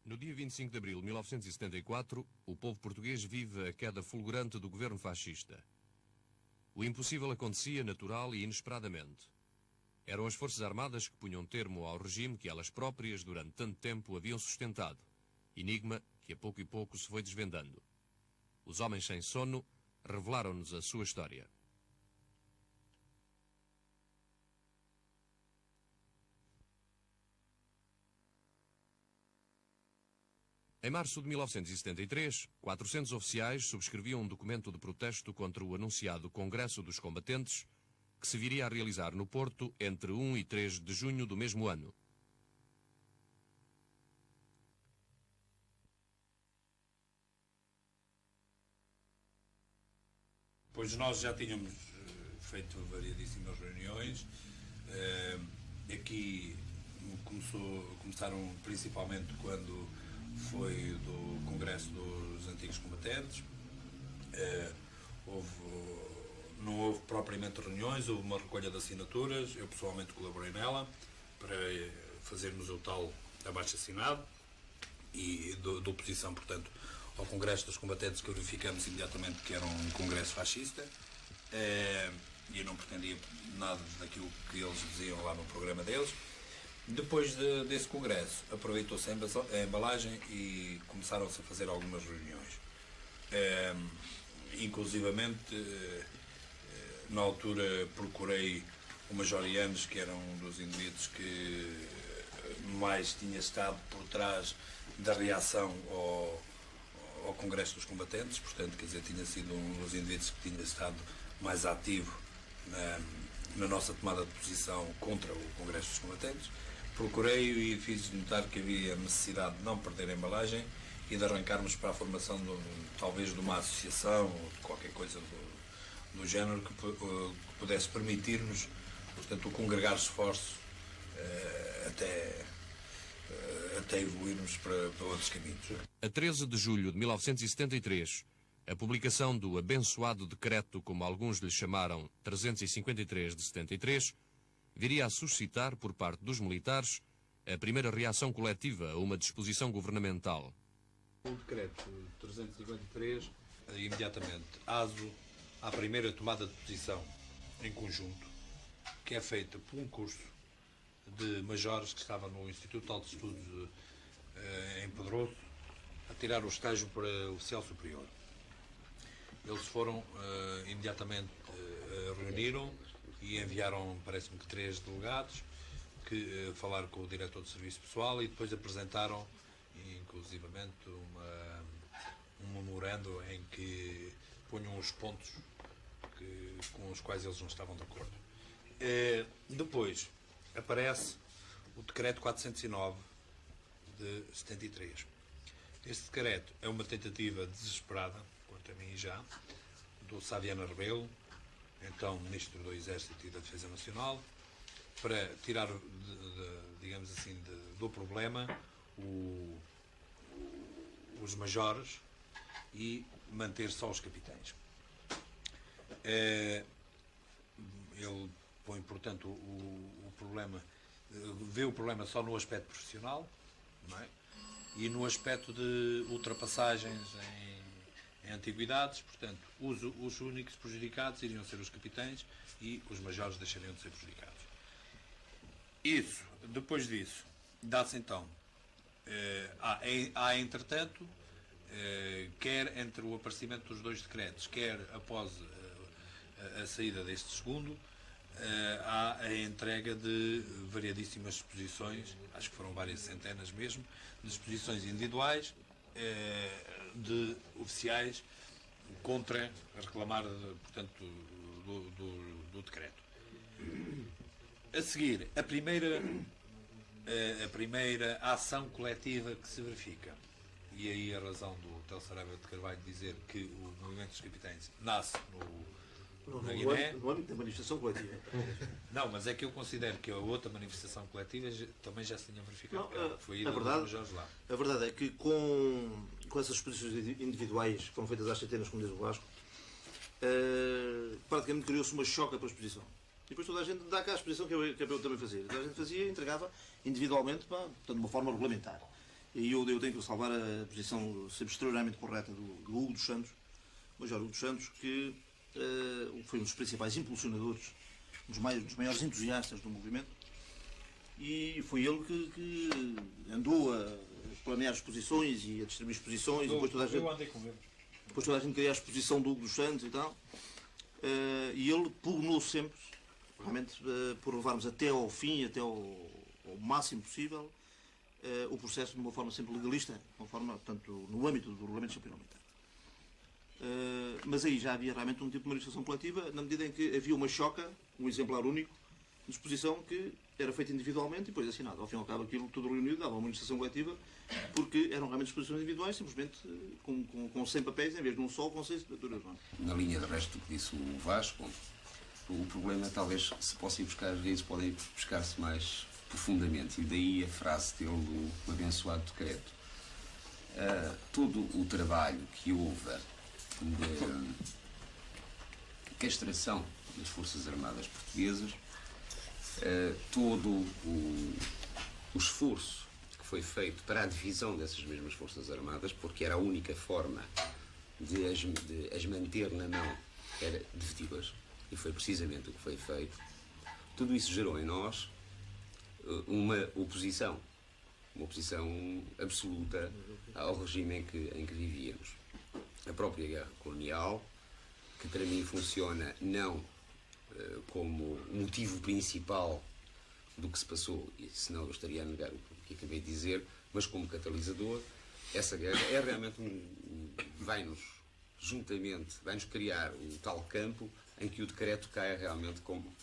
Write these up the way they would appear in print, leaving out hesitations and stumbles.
No dia 25 de abril de 1974, o povo português vive a queda fulgurante do governo fascista. O impossível acontecia natural e inesperadamente. Eram as Forças Armadas que punham termo ao regime que elas próprias durante tanto tempo haviam sustentado. Enigma que a pouco e pouco se foi desvendando. Os homens sem sono revelaram-nos a sua história. Em março de 1973, 400 oficiais subscreviam um documento de protesto contra o anunciado Congresso dos Combatentes, que se viria a realizar no Porto entre 1 e 3 de junho do mesmo ano. Pois nós já tínhamos feito variedíssimas reuniões. Aqui começaram principalmente quando foi do Congresso dos Antigos Combatentes. Não houve propriamente reuniões, houve uma recolha de assinaturas. Eu pessoalmente colaborei nela para fazermos o tal abaixo-assinado e de oposição, portanto, ao Congresso dos Combatentes, que verificamos imediatamente que era um congresso fascista. E eu não pretendia nada daquilo que eles diziam lá no programa deles. Depois desse congresso, aproveitou-se a embalagem e começaram-se a fazer algumas reuniões. Inclusivamente, na altura procurei o Major Yanes, que era um dos indivíduos que mais tinha estado por trás da reação ao Congresso dos Combatentes, portanto, quer dizer, tinha sido um dos indivíduos que tinha estado mais ativo na nossa tomada de posição contra o Congresso dos Combatentes. Procurei-o e fiz notar que havia necessidade de não perder a embalagem e de arrancarmos para a formação talvez de uma associação ou de qualquer coisa do género que pudesse permitir-nos, portanto, o congregar esforços até evoluirmos para outros caminhos. A 13 de julho de 1973, a publicação do abençoado decreto, como alguns lhe chamaram, 353 de 73, viria a suscitar, por parte dos militares, a primeira reação coletiva a uma disposição governamental. O decreto 353, imediatamente, aso à primeira tomada de posição em conjunto, que é feita por um curso de majores que estava no Instituto de Altos Estudos em Pedroso, a tirar o estágio para oficial superior. Eles foram imediatamente reuniram e enviaram, parece-me que 3 delegados, que falaram com o diretor de serviço pessoal e depois apresentaram, inclusivamente, um memorando em que punham os pontos com os quais eles não estavam de acordo. Depois aparece o decreto 409 de 73. Este decreto é uma tentativa desesperada, quanto a mim já, do Saviano Rebelo, então Ministro do Exército e da Defesa Nacional, para tirar, digamos assim, do problema os majores e manter só os capitães. Ele põe, portanto, o problema, vê o problema só no aspecto profissional, não é? E no aspecto de ultrapassagens em antiguidades, portanto, os únicos prejudicados iriam ser os capitães e os majores deixariam de ser prejudicados. Depois disso, dá-se então, há entretanto, quer entre o aparecimento dos 2 decretos, quer após a saída deste segundo, há a entrega de variadíssimas exposições, acho que foram várias centenas mesmo, de exposições individuais de oficiais contra a reclamar, portanto, do decreto. A seguir, a primeira ação coletiva que se verifica, e aí a razão do Hotel Saraiva de Carvalho dizer que o movimento dos capitães nasce no âmbito da manifestação coletiva. Não, mas é que eu considero que a outra manifestação coletiva também já se tinha verificado. Foi a verdade é que com essas exposições individuais que foram feitas às centenas, como diz o Vasco, praticamente criou-se uma choca para a exposição. E depois toda a gente dá cá a exposição que eu também fazia. Toda a gente fazia e entregava individualmente, portanto, de uma forma regulamentar. E eu tenho que salvar a posição sempre extremamente correta do Hugo dos Santos, o Major Hugo dos Santos, que foi um dos principais impulsionadores, dos maiores entusiastas do movimento, e foi ele que andou a planear exposições e a distribuir exposições, e depois toda a gente queria a exposição do Hugo dos Santos e tal, e ele pugnou sempre, realmente, por levarmos até ao fim, até ao máximo possível, o processo de uma forma sempre legalista, de uma forma, portanto, no âmbito do regulamento disciplinar militar. Mas aí já havia realmente um tipo de manifestação coletiva, na medida em que havia uma choca, um exemplar único, de exposição que era feita individualmente e depois assinado. Ao fim e ao cabo, aquilo tudo reunido dava uma manifestação coletiva, porque eram realmente exposições individuais, simplesmente com 100 papéis, em vez de um só, com 6 assinaturas. Na linha de resto do que disse o Vasco, o problema talvez se possa ir buscar, às vezes podem ir buscar-se mais profundamente, e daí a frase dele do abençoado decreto. Todo o trabalho que houve de castração das Forças Armadas Portuguesas, todo o esforço que foi feito para a divisão dessas mesmas Forças Armadas, porque era a única forma de as manter na mão, era dividi-las, e foi precisamente o que foi feito. Tudo isso gerou em nós uma oposição absoluta ao regime em que vivíamos. A própria guerra colonial, que para mim funciona não como motivo principal do que se passou, e senão eu estaria a negar o que acabei de dizer, mas como catalisador, essa guerra é realmente vai-nos criar o tal campo em que o decreto cai realmente como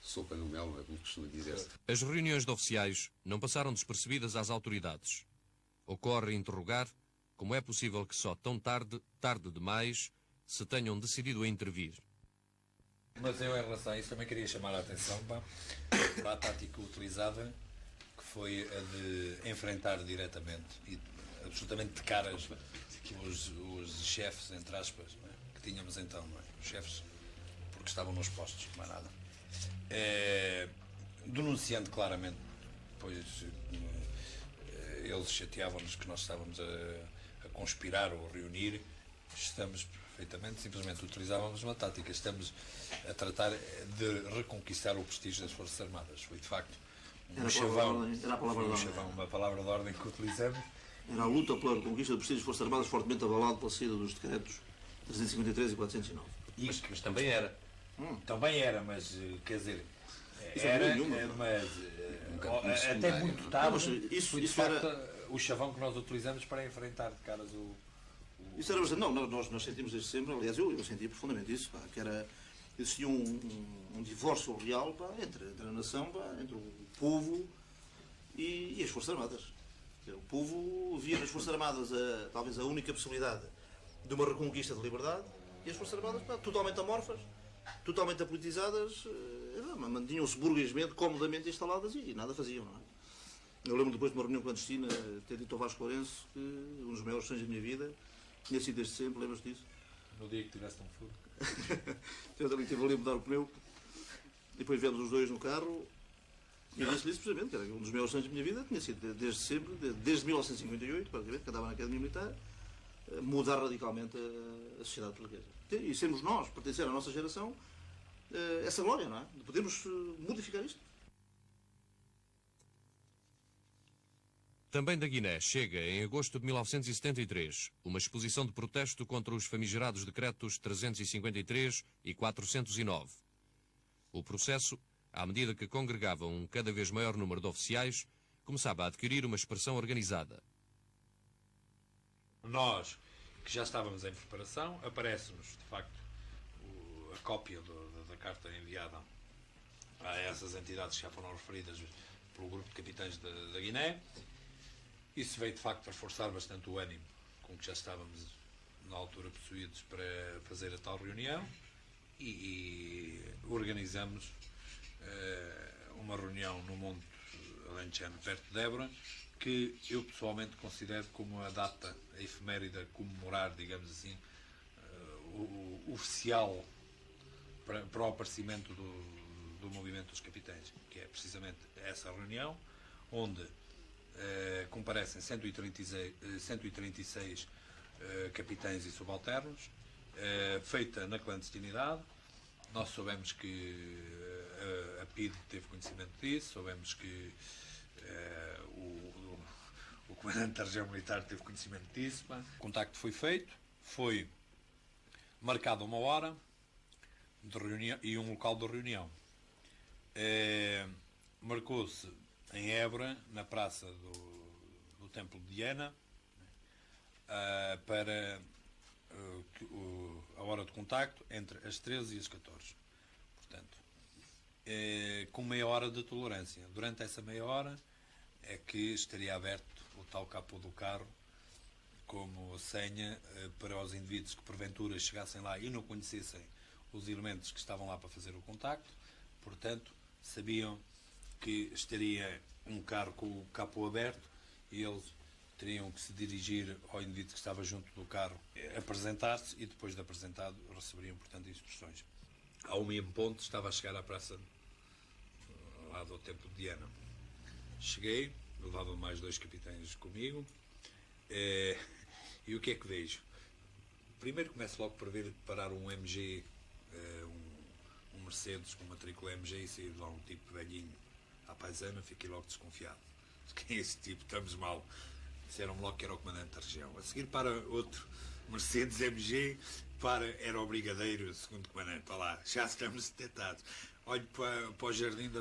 sopa no mel, como costuma dizer-se. As reuniões de oficiais não passaram despercebidas às autoridades. Ocorre interrogar como é possível que só tão tarde demais, se tenham decidido a intervir. Mas eu, em relação a isso, também queria chamar a atenção para a tática utilizada, que foi a de enfrentar diretamente e absolutamente de caras os chefes, entre aspas, não é? Que tínhamos então, não é? Os chefes, porque estavam nos postos, mais nada. Denunciando claramente, pois eles chateavam-nos que nós estávamos a conspirar ou a reunir. Estamos perfeitamente, simplesmente utilizávamos uma tática. Estamos a tratar de reconquistar o prestígio das Forças Armadas. Foi de facto uma palavra de ordem que utilizamos. Era a luta pela reconquista do prestígio das Forças Armadas, fortemente abalado pela saída dos decretos 353 e 409. Mas também era. Também era, mas quer dizer, era, mas até muito tarde. Isso era o chavão que nós utilizamos para enfrentar de caras o. Isso era bastante. Não, nós sentimos desde sempre, aliás, eu sentia profundamente isso, pá, que existia um divórcio real, pá, entre a nação, pá, entre o povo e as Forças Armadas. O povo via nas Forças Armadas talvez a única possibilidade de uma reconquista de liberdade, e as Forças Armadas, pá, totalmente amorfas, totalmente apolitizadas, mantinham-se burguesmente, comodamente instaladas e nada faziam, não é? Eu lembro depois de uma reunião clandestina ter dito ao Vasco Lourenço que um dos maiores sonhos da minha vida tinha sido desde sempre, lembras-te disso? No dia que tiveste um furo. Eu também estive ali a mudar o pneu, e depois viemos os dois no carro, e eu disse-lhe isso precisamente, que era um dos maiores sonhos da minha vida, tinha sido desde sempre, desde 1958, praticamente, que andava na Academia Militar, mudar radicalmente a sociedade portuguesa. E sermos nós, pertencer à nossa geração, essa glória, não é? De podermos modificar isto. Também da Guiné chega, em agosto de 1973, uma exposição de protesto contra os famigerados decretos 353 e 409. O processo, à medida que congregava um cada vez maior número de oficiais, começava a adquirir uma expressão organizada. Nós, que já estávamos em preparação, aparece-nos, de facto, a cópia da carta enviada a essas entidades que já foram referidas pelo grupo de capitães da Guiné. Isso veio, de facto, a reforçar bastante o ânimo com que já estávamos, na altura, possuídos para fazer a tal reunião, e organizamos uma reunião no Monte Alentejano, perto de Évora, que eu pessoalmente considero como a data, a efeméride a comemorar, digamos assim, o oficial para o aparecimento do movimento dos capitães, que é precisamente essa reunião, onde comparecem 136 capitães e subalternos, feita na clandestinidade. Nós soubemos que a PIDE teve conhecimento disso, soubemos que o comandante da região militar teve conhecimento disso. O contacto foi feito, foi marcada uma hora de reunião e um local de reunião. Marcou-se em Évora, na praça do Templo de Diana, para a hora de contacto entre as 13 e as 14. Portanto, com meia hora de tolerância. Durante essa meia hora é que estaria aberto o tal capô do carro como senha para os indivíduos que porventura chegassem lá e não conhecessem os elementos que estavam lá para fazer o contacto. Portanto, sabiam que estaria um carro com o capô aberto e eles teriam que se dirigir ao indivíduo que estava junto do carro, apresentar-se e depois de apresentado receberiam, portanto, instruções. Ao mesmo ponto estava a chegar à praça lá do Templo de Diana. Cheguei, levava mais 2 capitães comigo e o que é que vejo? Primeiro começo logo por ver parar um MG, um Mercedes com matrícula MG e sair lá um tipo velhinho à paisana, fiquei logo desconfiado. Quem é esse tipo? Estamos mal. Disseram-me logo que era o comandante da região. A seguir para outro Mercedes MG, era o brigadeiro, segundo comandante. Olha lá, já estamos detectados. Olho para o jardim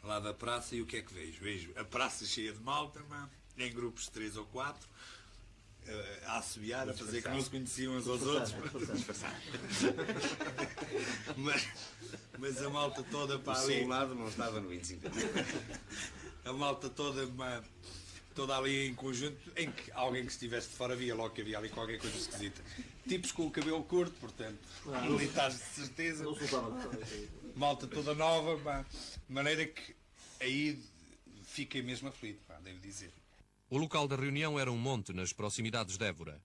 lá da praça e o que é que vejo? Vejo a praça cheia de malta, em grupos de 3 ou 4, a assobiar, a fazer que não se conheciam uns aos outros. Mas a malta toda para ali. O lado não estava no 25. A malta toda ali em conjunto, em que alguém que estivesse de fora via logo que havia ali qualquer coisa esquisita. Tipos com o cabelo curto, portanto, militares de certeza. Malta toda nova, de maneira que aí fiquei mesmo aflito, devo dizer. O local da reunião era um monte nas proximidades de Évora.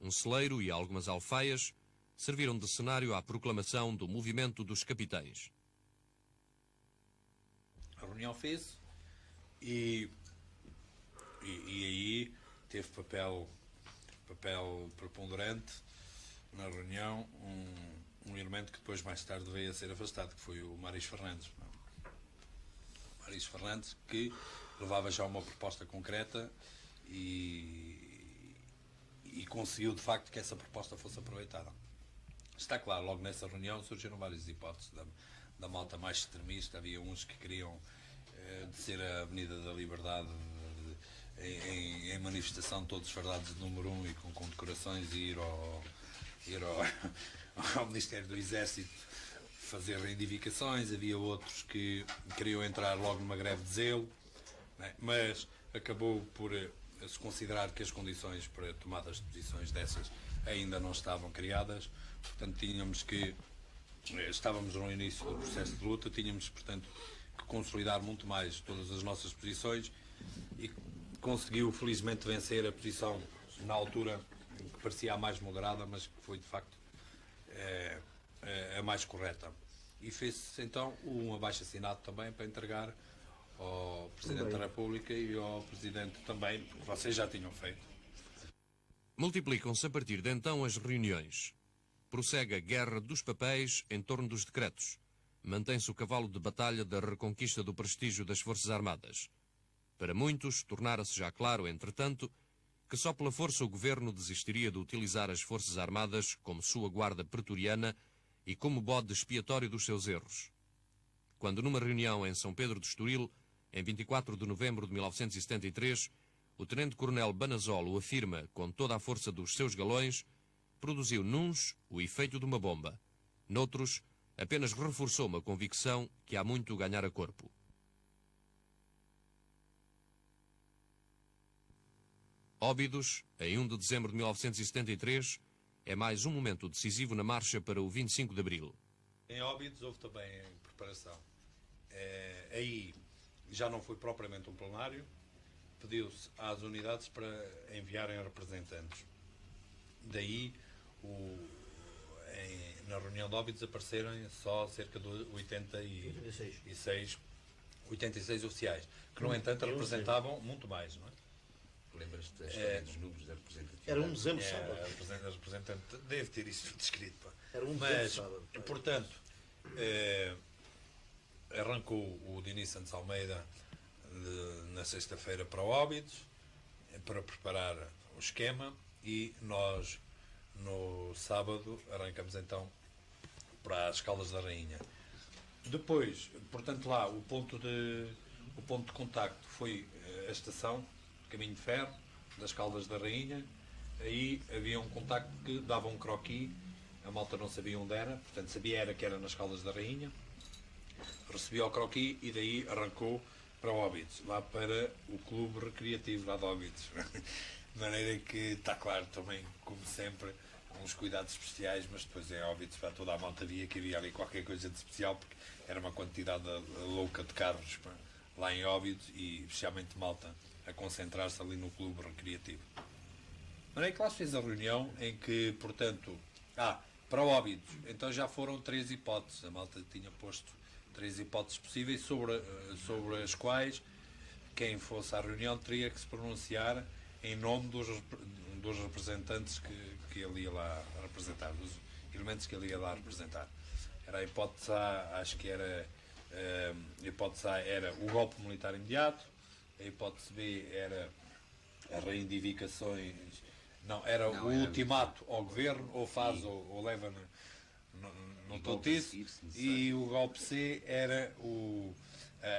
Um celeiro e algumas alfaias serviram de cenário à proclamação do movimento dos capitães. A reunião fez e aí teve papel preponderante na reunião um elemento que depois mais tarde veio a ser afastado, que foi o Maris Fernandes. Maris Fernandes, que levava já uma proposta concreta e conseguiu de facto que essa proposta fosse aproveitada. Está claro, logo nessa reunião surgiram várias hipóteses da malta mais extremista. Havia uns que queriam descer a Avenida da Liberdade em manifestação, todos fardados de número 1 e com condecorações, e ir ao Ministério do Exército fazer reivindicações. Havia outros que queriam entrar logo numa greve de zelo, né? Mas acabou por se considerar que as condições para tomadas de posições dessas ainda não estavam criadas. Portanto, estávamos no início do processo de luta, tínhamos, portanto, que consolidar muito mais todas as nossas posições, e conseguiu felizmente vencer a posição na altura que parecia a mais moderada, mas que foi de facto a mais correta. E fez-se então um abaixo-assinado também para entregar ao Presidente da República e ao Presidente também, porque vocês já tinham feito. Multiplicam-se a partir de então as reuniões. Prossegue a guerra dos papéis em torno dos decretos. Mantém-se o cavalo de batalha da reconquista do prestígio das Forças Armadas. Para muitos, tornara-se já claro, entretanto, que só pela força o governo desistiria de utilizar as Forças Armadas como sua guarda pretoriana e como bode expiatório dos seus erros. Quando numa reunião em São Pedro de Estoril, em 24 de novembro de 1973, o tenente-coronel Banazolo afirma, com toda a força dos seus galões, produziu nuns o efeito de uma bomba. Noutros, apenas reforçou uma convicção que há muito ganhar a corpo. Óbidos, em 1 de dezembro de 1973, é mais um momento decisivo na marcha para o 25 de abril. Em Óbidos houve também preparação. Aí já não foi propriamente um plenário, pediu-se às unidades para enviarem representantes. Daí, na reunião de Óbidos apareceram só cerca de 86 oficiais, que no entanto representavam muito mais, não é? Lembras-te da história dos números da representatividade? Era 1 de dezembro, A sábado. representante deve ter isso tudo escrito. Pá. Era 1 de Mas, dezembro, sábado. portanto, arrancou o Diniz Santos Almeida na sexta-feira para Óbidos para preparar o esquema e nós no sábado arrancamos então para as Caldas da Rainha. Depois, portanto, lá o ponto de contacto foi a estação Caminho de Ferro das Caldas da Rainha. Aí havia um contacto que dava um croquis, a malta não sabia onde era, portanto sabia que era nas Caldas da Rainha, recebia o croquis e daí arrancou para Óbidos, lá para o Clube Recreativo lá de Óbidos. De maneira que está claro também, como sempre, uns cuidados especiais, mas depois em Óbidos para toda a malta via que havia ali qualquer coisa de especial, porque era uma quantidade louca de carros pá, lá em Óbidos e especialmente malta a concentrar-se ali no Clube Recreativo. De maneira que lá se fez a reunião em que, portanto, para Óbidos, então já foram 3 hipóteses, a malta tinha posto 3 hipóteses possíveis sobre as quais quem fosse à reunião teria que se pronunciar em nome dos representantes que ele ia lá representar, dos elementos que ele ia lá representar. Era a hipótese A, acho que era a hipótese A era o golpe militar imediato, a hipótese B era as reivindicações, era o ultimato ao governo, ou faz ou leva no totice, e o golpe C era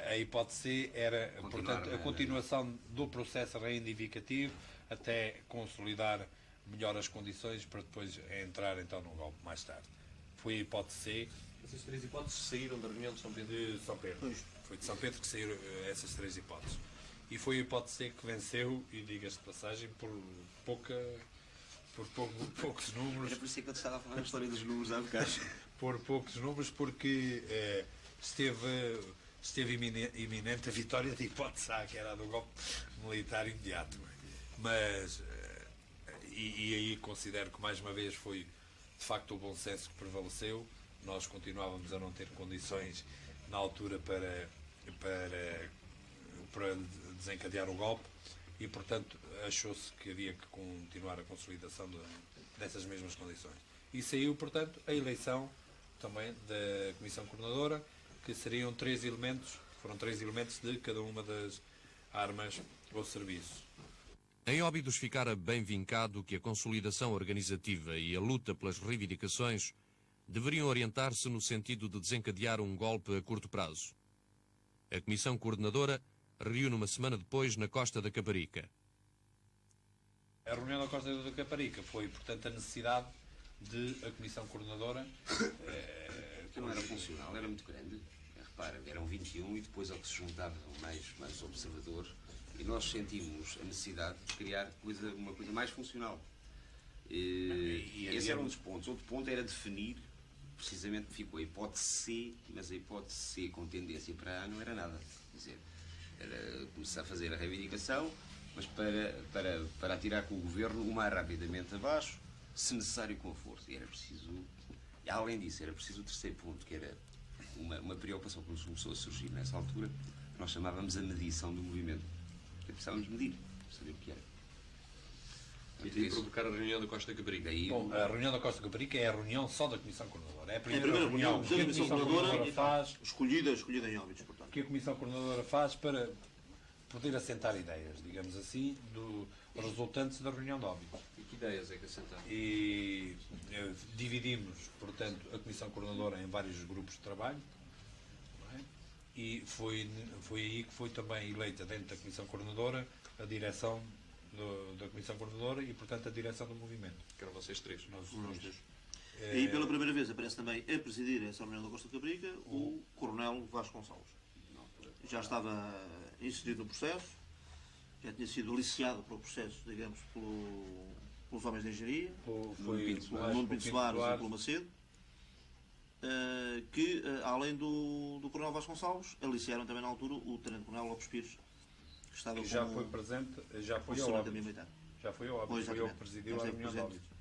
a hipótese C era, portanto, a continuação do processo reivindicativo até consolidar melhor as condições para depois entrar então no golpe mais tarde. Foi a hipótese C. Essas 3 hipóteses saíram da reunião de São Pedro. De São Pedro. Foi de São Pedro que saíram essas 3 hipóteses. E foi a hipótese C que venceu, e diga-se de passagem, por poucos números. Era por isso que eu estava a falar a história dos números há bocado. Por poucos números, porque esteve iminente a vitória da hipótese A, que era a do golpe militar imediato. Mas, e aí considero que mais uma vez foi de facto o bom senso que prevaleceu. Nós continuávamos a não ter condições na altura para desencadear o golpe e, portanto, achou-se que havia que continuar a consolidação dessas mesmas condições. E saiu, portanto, a eleição também da Comissão Coordenadora, que seriam 3 elementos, foram 3 elementos de cada uma das armas ou serviços. Em Óbidos ficara bem vincado que a consolidação organizativa e a luta pelas reivindicações deveriam orientar-se no sentido de desencadear um golpe a curto prazo. A Comissão Coordenadora reuniu uma semana depois na Costa da Caparica. A reunião da Costa da Caparica foi, portanto, a necessidade de a Comissão Coordenadora... que não era funcional, era muito grande. Repara, eram 21 e depois ao que se juntavam mais observadores, e nós sentimos a necessidade de criar uma coisa mais funcional. Esse era um dos pontos. Outro ponto era definir, precisamente ficou a hipótese C, mas a hipótese C com tendência para A não era nada. Quer dizer, era começar a fazer a reivindicação, mas para atirar com o governo o mais rapidamente abaixo, se necessário com força. E era preciso, além disso, era preciso o terceiro ponto, que era uma preocupação que nos começou a surgir nessa altura, que nós chamávamos a medição do movimento. Precisávamos medir, saber o que era. E daí provocar a reunião da Costa da Caparica. Bom, a reunião da Costa da Caparica é a reunião só da Comissão Coordenadora. É a primeira primeira reunião reunião que a Comissão Coordenadora faz, escolhida em Óbidos, portanto. que a Comissão Coordenadora faz para poder assentar ideias, digamos assim, dos resultantes da reunião de Óbidos. E que ideias é que assentaram? E dividimos, portanto, a Comissão Coordenadora em vários grupos de trabalho, não é? E foi aí que foi também eleita dentro da Comissão Coordenadora a direção da Comissão Coordenadora e, portanto, a direção do movimento. Que eram vocês 3. Nós três. E pela primeira vez aparece também a presidir essa reunião da Costa da Caparica o Coronel Vasco Gonçalves. Já estava inserido no processo, já tinha sido aliciado para o processo, digamos, pelos homens de engenharia, pelo Nuno Pinto Soares e pelo Macedo, que, além do Coronel Vasco Gonçalves, aliciaram também na altura o Tenente-Coronel Lopes Pires, estava Já como foi presente, já foi ao funcionário óbito. militar. Já foi ao óbito, Pois, foi eu que exatamente. presidiu a Esteve reunião de presente. óbito.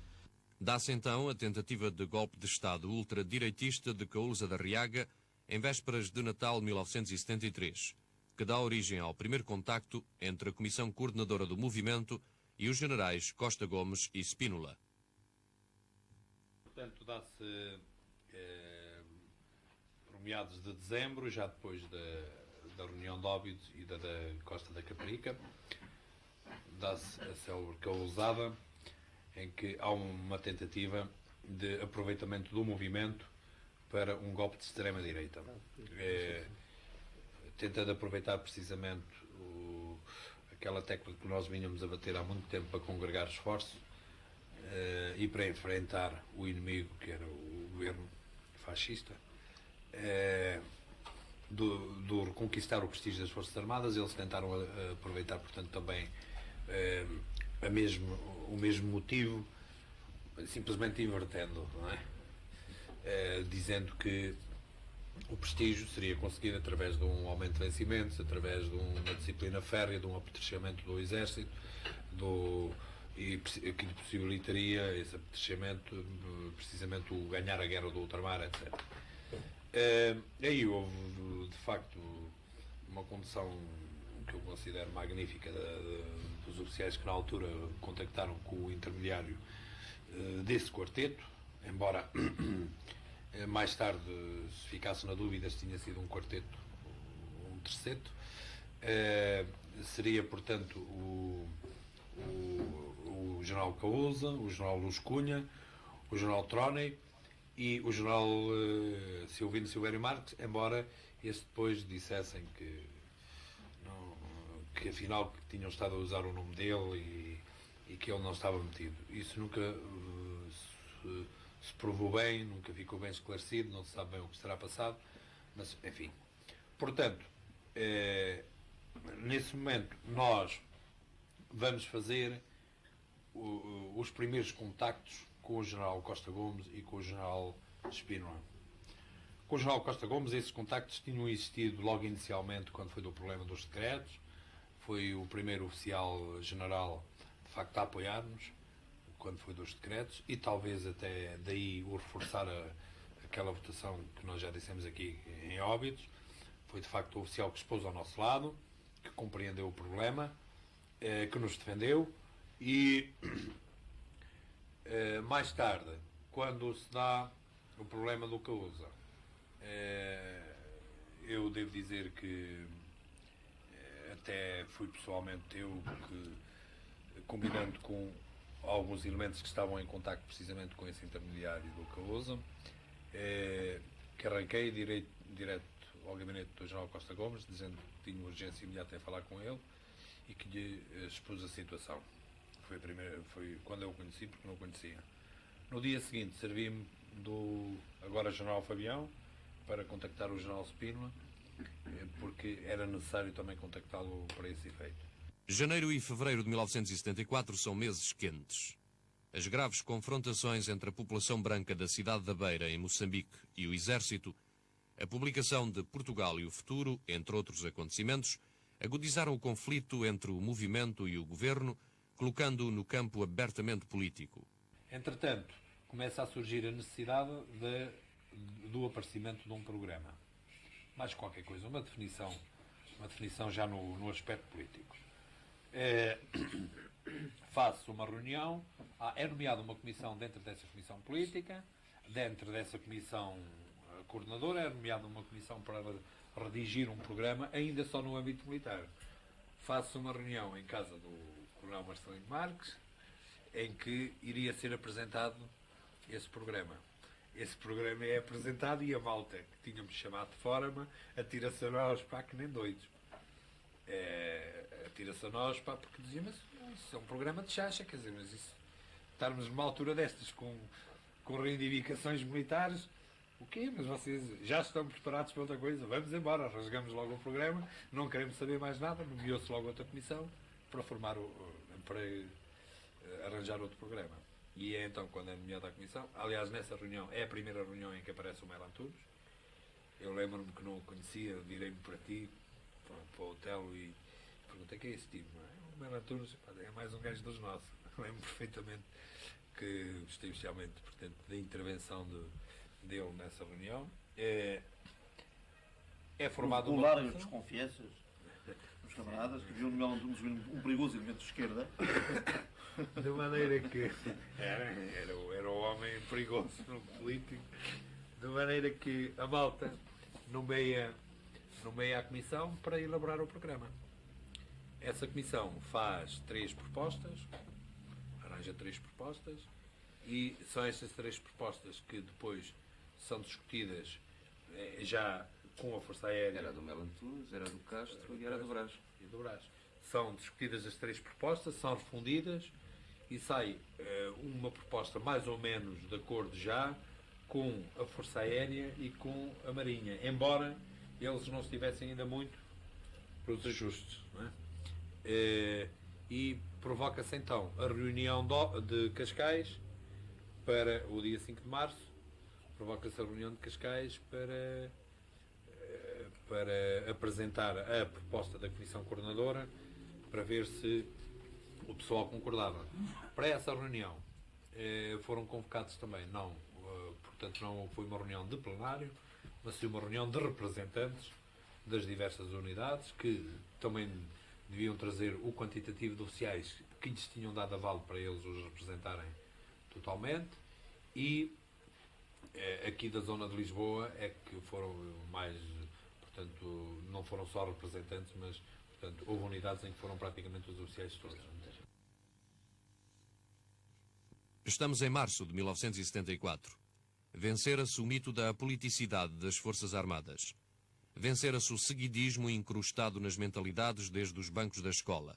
Dá-se então a tentativa de golpe de Estado ultradireitista de Caúlza da Riaga em vésperas de Natal 1973, que dá origem ao primeiro contacto entre a Comissão Coordenadora do Movimento e os generais Costa Gomes e Spínola. Portanto, dá-se por meados de dezembro, já depois da reunião de óbito e da Costa da Caparica, dá-se a célebre causada em que há uma tentativa de aproveitamento do movimento para um golpe de extrema-direita. Tentando aproveitar precisamente aquela tecla que nós vinhamos a bater há muito tempo para congregar esforços e para enfrentar o inimigo, que era o governo fascista, do reconquistar o prestígio das Forças Armadas. Eles tentaram aproveitar, portanto, também o mesmo motivo, simplesmente invertendo, não é? Dizendo que o prestígio seria conseguido através de um aumento de vencimentos, através de uma disciplina férrea, de um apetrechamento do exército, que lhe possibilitaria esse apetrechamento, precisamente o ganhar a guerra do ultramar, etc. Aí houve, de facto, uma condução que eu considero magnífica dos oficiais que na altura contactaram com o intermediário desse quarteto, embora mais tarde se ficasse na dúvida se tinha sido um quarteto ou um terceto. Seria, portanto, o general Caúlza, o general Luz Cunha, o general Troney e o general Silvino Silvério Marques, embora esses depois dissessem que afinal que tinham estado a usar o nome dele e que ele não estava metido. Isso nunca se provou bem, nunca ficou bem esclarecido, não se sabe bem o que será passado, mas enfim. Portanto, nesse momento nós vamos fazer os primeiros contactos com o general Costa Gomes e com o general Spínola. Com o general Costa Gomes, esses contactos tinham existido logo inicialmente, quando foi do problema dos decretos. Foi o primeiro oficial general, de facto, a apoiar-nos, quando foi dos decretos, e talvez até daí o reforçar aquela votação que nós já dissemos aqui em Óbidos. Foi, de facto, o oficial que se pôs ao nosso lado, que compreendeu o problema, que nos defendeu, e mais tarde, quando se dá o problema do Caúlza, eu devo dizer que até fui pessoalmente eu que, combinando com alguns elementos que estavam em contacto precisamente com esse intermediário do Caúlza, que arranquei direto ao gabinete do general Costa Gomes, dizendo que tinha urgência imediata em falar com ele e que lhe expus a situação. Foi quando eu o conheci, porque não o conhecia. No dia seguinte servi-me do agora general Fabião para contactar o general Spínola, porque era necessário também contactá-lo para esse efeito. Janeiro e fevereiro de 1974 são meses quentes. As graves confrontações entre a população branca da cidade da Beira, em Moçambique, e o exército, a publicação de Portugal e o Futuro, entre outros acontecimentos, agudizaram o conflito entre o movimento e o governo, colocando-o no campo abertamente político. Entretanto, começa a surgir a necessidade do aparecimento de um programa. Mais qualquer coisa, uma definição já no aspecto político. Faz-se uma reunião, é nomeada uma comissão dentro dessa comissão política, dentro dessa comissão coordenadora é nomeada uma comissão para redigir um programa, ainda só no âmbito militar. Faz-se uma reunião em casa do coronel Marcelino Marques, em que iria ser apresentado esse programa. Esse programa é apresentado e a malta, que tínhamos chamado de forma, atira-se a nós, pá, que nem doidos. Atira-se a nós, pá, porque dizia, mas isso é um programa de chacha, quer dizer, mas isso, estarmos numa altura destas com reivindicações militares, o quê? Mas vocês já estão preparados para outra coisa? Vamos embora, rasgamos logo o programa, não queremos saber mais nada, nomeou-se logo outra comissão para para arranjar outro programa. E é então quando é nomeada a comissão. Aliás, nessa reunião, é a primeira reunião em que aparece o Melo Antunes. Eu lembro-me que não o conhecia, virei-me para ti, para o Otelo, e pergunta que é esse tipo, não é? O Melo Antunes é mais um gajo dos nossos. Lembro perfeitamente que gostei especialmente, portanto, da intervenção dele nessa reunião. É formado O uma largo as comissão. desconfianças dos camaradas que viam no Melo Antunes um perigoso elemento de esquerda. De maneira que era um homem perigoso no político, de maneira que a malta nomeia a comissão para elaborar o programa. Essa comissão faz 3 propostas, arranja 3 propostas, e são estas 3 propostas que depois são discutidas já com a Força Aérea. Era do Melo Antunes, era do Castro e era do Brás. E do Brás. São discutidas as 3 propostas, são refundidas e sai uma proposta mais ou menos de acordo já com a Força Aérea e com a Marinha, embora eles não estivessem ainda muito para os ajustes. Não é? E provoca-se então a reunião de Cascais para o dia 5 de março, provoca-se a reunião de Cascais para apresentar a proposta da Comissão Coordenadora para ver se o pessoal concordava. Para essa reunião foram convocados também, portanto não foi uma reunião de plenário, mas sim uma reunião de representantes das diversas unidades que também deviam trazer o quantitativo de oficiais que lhes tinham dado aval para eles os representarem totalmente, e aqui da zona de Lisboa é que foram mais, portanto, não foram só representantes, mas portanto, houve unidades em que foram praticamente os oficiais todos. Estamos em março de 1974. Vencera-se o mito da apoliticidade das Forças Armadas. Vencera-se o seguidismo incrustado nas mentalidades desde os bancos da escola.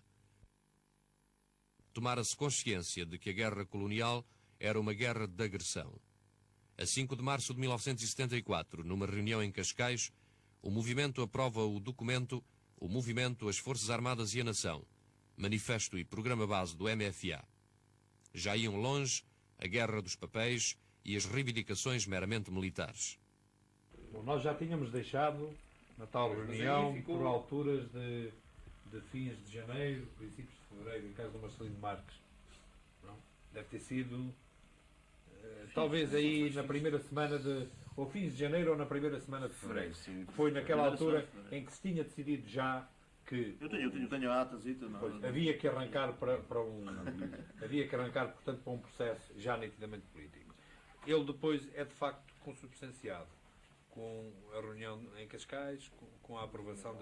Tomara-se consciência de que a guerra colonial era uma guerra de agressão. A 5 de março de 1974, numa reunião em Cascais, o movimento aprova o documento O Movimento, as Forças Armadas e a Nação, manifesto e programa base do MFA. Já iam longe a guerra dos papéis e as reivindicações meramente militares. Bom, nós já tínhamos deixado na tal reunião por alturas de fins de janeiro, princípios de fevereiro, em caso do Marcelino Marques. Não? Deve ter sido talvez aí na primeira semana ou fins de janeiro ou na primeira semana de fevereiro. Sim. Que foi naquela altura em que se tinha decidido já que Eu tenho atas e tudo. havia que arrancar havia que arrancar, portanto, para um processo já nitidamente político. Ele depois é de facto consubstanciado com a reunião em Cascais, com a aprovação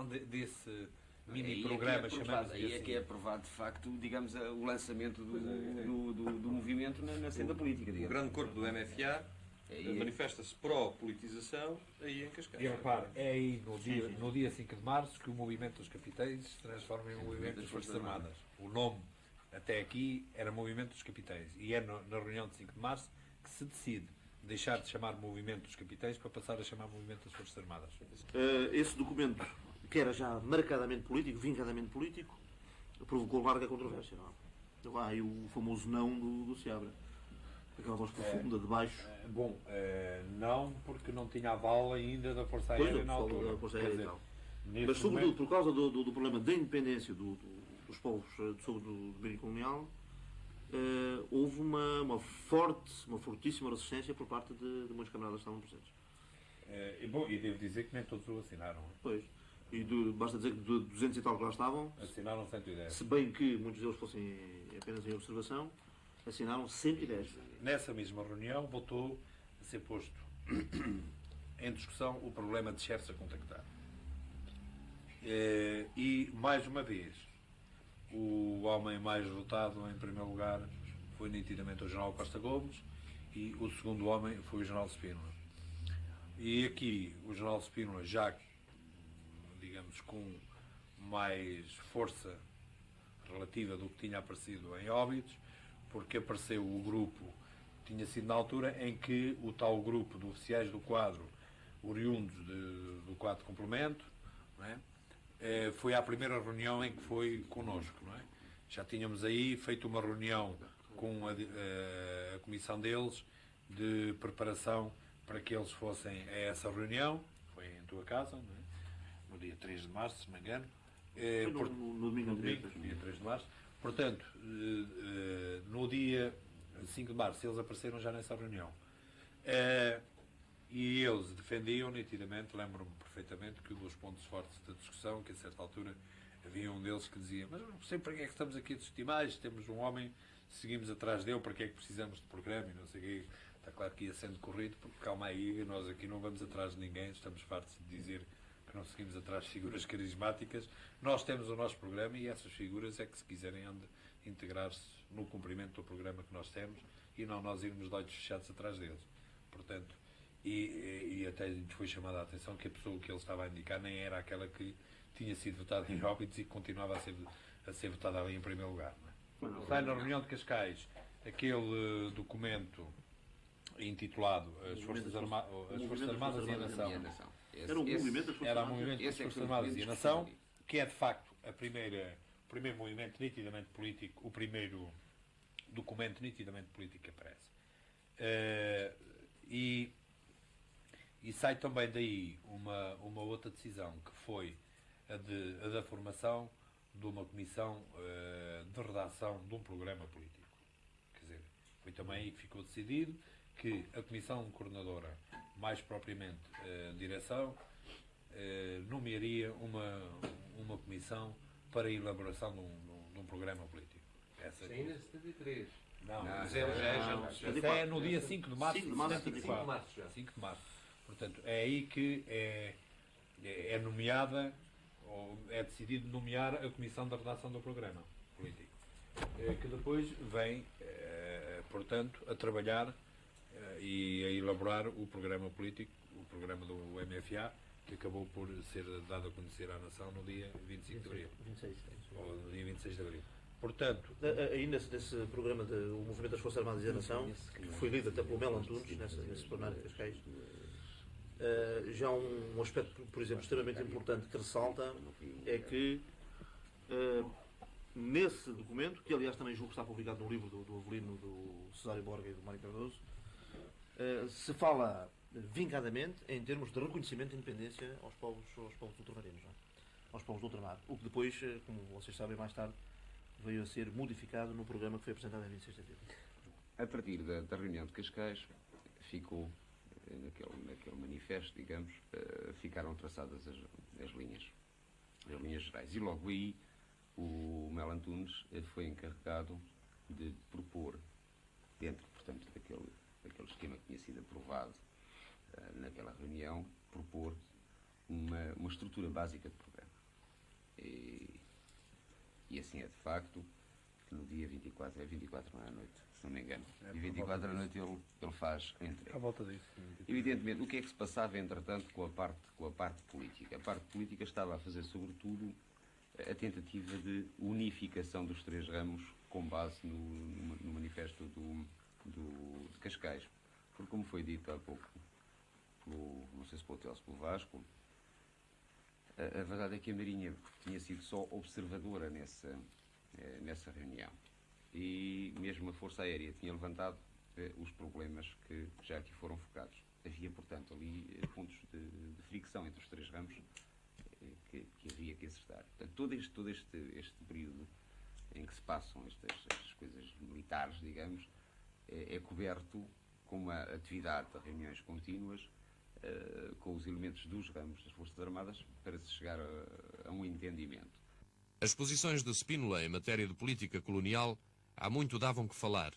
desse mini programa, chamamos Aí é que é aprovado, de facto, digamos, o lançamento do movimento na senda política. O Digamos. grande corpo do MFA manifesta-se pró-politização aí em Cascais. E repare, é aí no dia 5 de março que o movimento dos capitães se transforma em movimento das Forças Armadas. O nome até aqui era Movimento dos Capitães e é na reunião de 5 de março que se decide deixar de chamar Movimento dos Capitães para passar a chamar Movimento das Forças Armadas. Esse documento, que era já marcadamente político, vincadamente político, provocou larga controvérsia. Não? Há aí o famoso não do Seabra. Aquela voz profunda de baixo. Não, porque não tinha aval ainda da Força Aérea na altura. Da Força Aérea e tal. Nesse Mas, sobretudo, momento, por causa do problema da independência dos povos do domínio colonial, houve uma fortíssima resistência por parte de muitos camaradas que estavam presentes. e devo dizer que nem todos o assinaram. Pois. E basta dizer que de 200 e tal que lá estavam, Assinaram 110. se bem que muitos deles fossem apenas em observação, assinaram 110. Nessa mesma reunião voltou a ser posto em discussão o problema de chefes a contactar. E, mais uma vez, o homem mais votado em primeiro lugar foi nitidamente o general Costa Gomes e o segundo homem foi o general Spínola. E aqui o general Spínola já, digamos, com mais força relativa do que tinha aparecido em Óbidos, porque apareceu o grupo, tinha sido na altura em que o tal grupo de oficiais do quadro, oriundos do quadro de complemento, não é? Foi à primeira reunião em que foi connosco. Não é? Já tínhamos aí feito uma reunião com a comissão deles de preparação para que eles fossem a essa reunião, foi em tua casa, não é? No dia 3 de março, se não me engano, Foi no domingo anterior. dia 3 de março. Portanto, no dia 5 de março, eles apareceram já nessa reunião. E eles defendiam nitidamente, lembro-me perfeitamente, que um dos pontos fortes da discussão, que a certa altura havia um deles que dizia: mas não sei para que é que estamos aqui a discutir mais, temos um homem, seguimos atrás dele, para que é que precisamos de programa e não sei o quê. Está claro que ia sendo corrido, porque calma aí, nós aqui não vamos atrás de ninguém, estamos fartos de dizer que não seguimos atrás de figuras carismáticas. Nós temos o nosso programa e essas figuras é que, se quiserem, hão de integrar-se no cumprimento do programa que nós temos e não nós irmos de olhos fechados atrás deles. Portanto, e até lhes foi chamada a atenção que a pessoa que ele estava a indicar nem era aquela que tinha sido votada em Óbidos e que continuava a ser votada ali em primeiro lugar. Não é? Sai na reunião de Cascais aquele documento intitulado As Forças Armadas e a Nação. Era um movimento das Forças Era o Armadas. movimento das Forças Armadas e a Nação, que é de facto o primeiro movimento nitidamente político, o primeiro documento nitidamente político que aparece. E sai também daí uma outra decisão, que foi a da formação de uma comissão de redação de um programa político. Quer dizer, foi também aí que ficou decidido que a comissão coordenadora, mais propriamente a direção, nomearia uma comissão para a elaboração de um programa político. Essa aqui. Ainda 73. Não, Não, mas já é no dia 5 de março de 5 de março, 74. 5 de março já. 5 de março. Portanto, é aí que é nomeada, ou é decidido nomear a comissão de redação do programa político. Que depois vem, portanto, a trabalhar e a elaborar o programa político, o programa do MFA, que acabou por ser dado a conhecer à nação no dia 25 de abril. 26. Ou no dia 26 de abril. Portanto, Aí nesse programa do Movimento das Forças Armadas e da Nação, que foi lido até pelo Mel Antunes, nesse plenário de Cascais, já um aspecto, por exemplo, extremamente importante que ressalta é que nesse documento, que aliás também julgo que está publicado no livro do Avelino, do Cesário Borga e do Mário Cardoso, se fala vincadamente em termos de reconhecimento de independência aos povos ultramarinos, não é? Aos povos do ultramar. O que depois, como vocês sabem, mais tarde veio a ser modificado no programa que foi apresentado em 26 de abril. A partir da reunião de Cascais, ficou, naquele manifesto, digamos, ficaram traçadas as linhas gerais. E logo aí o Mel Antunes foi encarregado de propor, dentro, portanto, daquele esquema que tinha sido aprovado naquela reunião, propor uma estrutura básica de programa. E assim é de facto, que no dia 24, é 24 à noite, se não me engano, e 24 à noite ele faz a entrega. à volta disso. Evidentemente, o que é que se passava, entretanto, com a parte política? A parte política estava a fazer, sobretudo, a tentativa de unificação dos três ramos com base no manifesto de Cascais. Porque, como foi dito há pouco, não sei se pelo Hotel, pelo Vasco, a verdade é que a Marinha tinha sido só observadora nessa reunião. E mesmo a Força Aérea tinha levantado os problemas que já aqui foram focados. Havia, portanto, ali pontos de fricção entre os três ramos que havia que acertar. Portanto, todo este período em que se passam estas coisas militares, digamos, é coberto com uma atividade de reuniões contínuas com os elementos dos ramos das Forças Armadas para se chegar a um entendimento. As posições de Spínola em matéria de política colonial há muito davam que falar,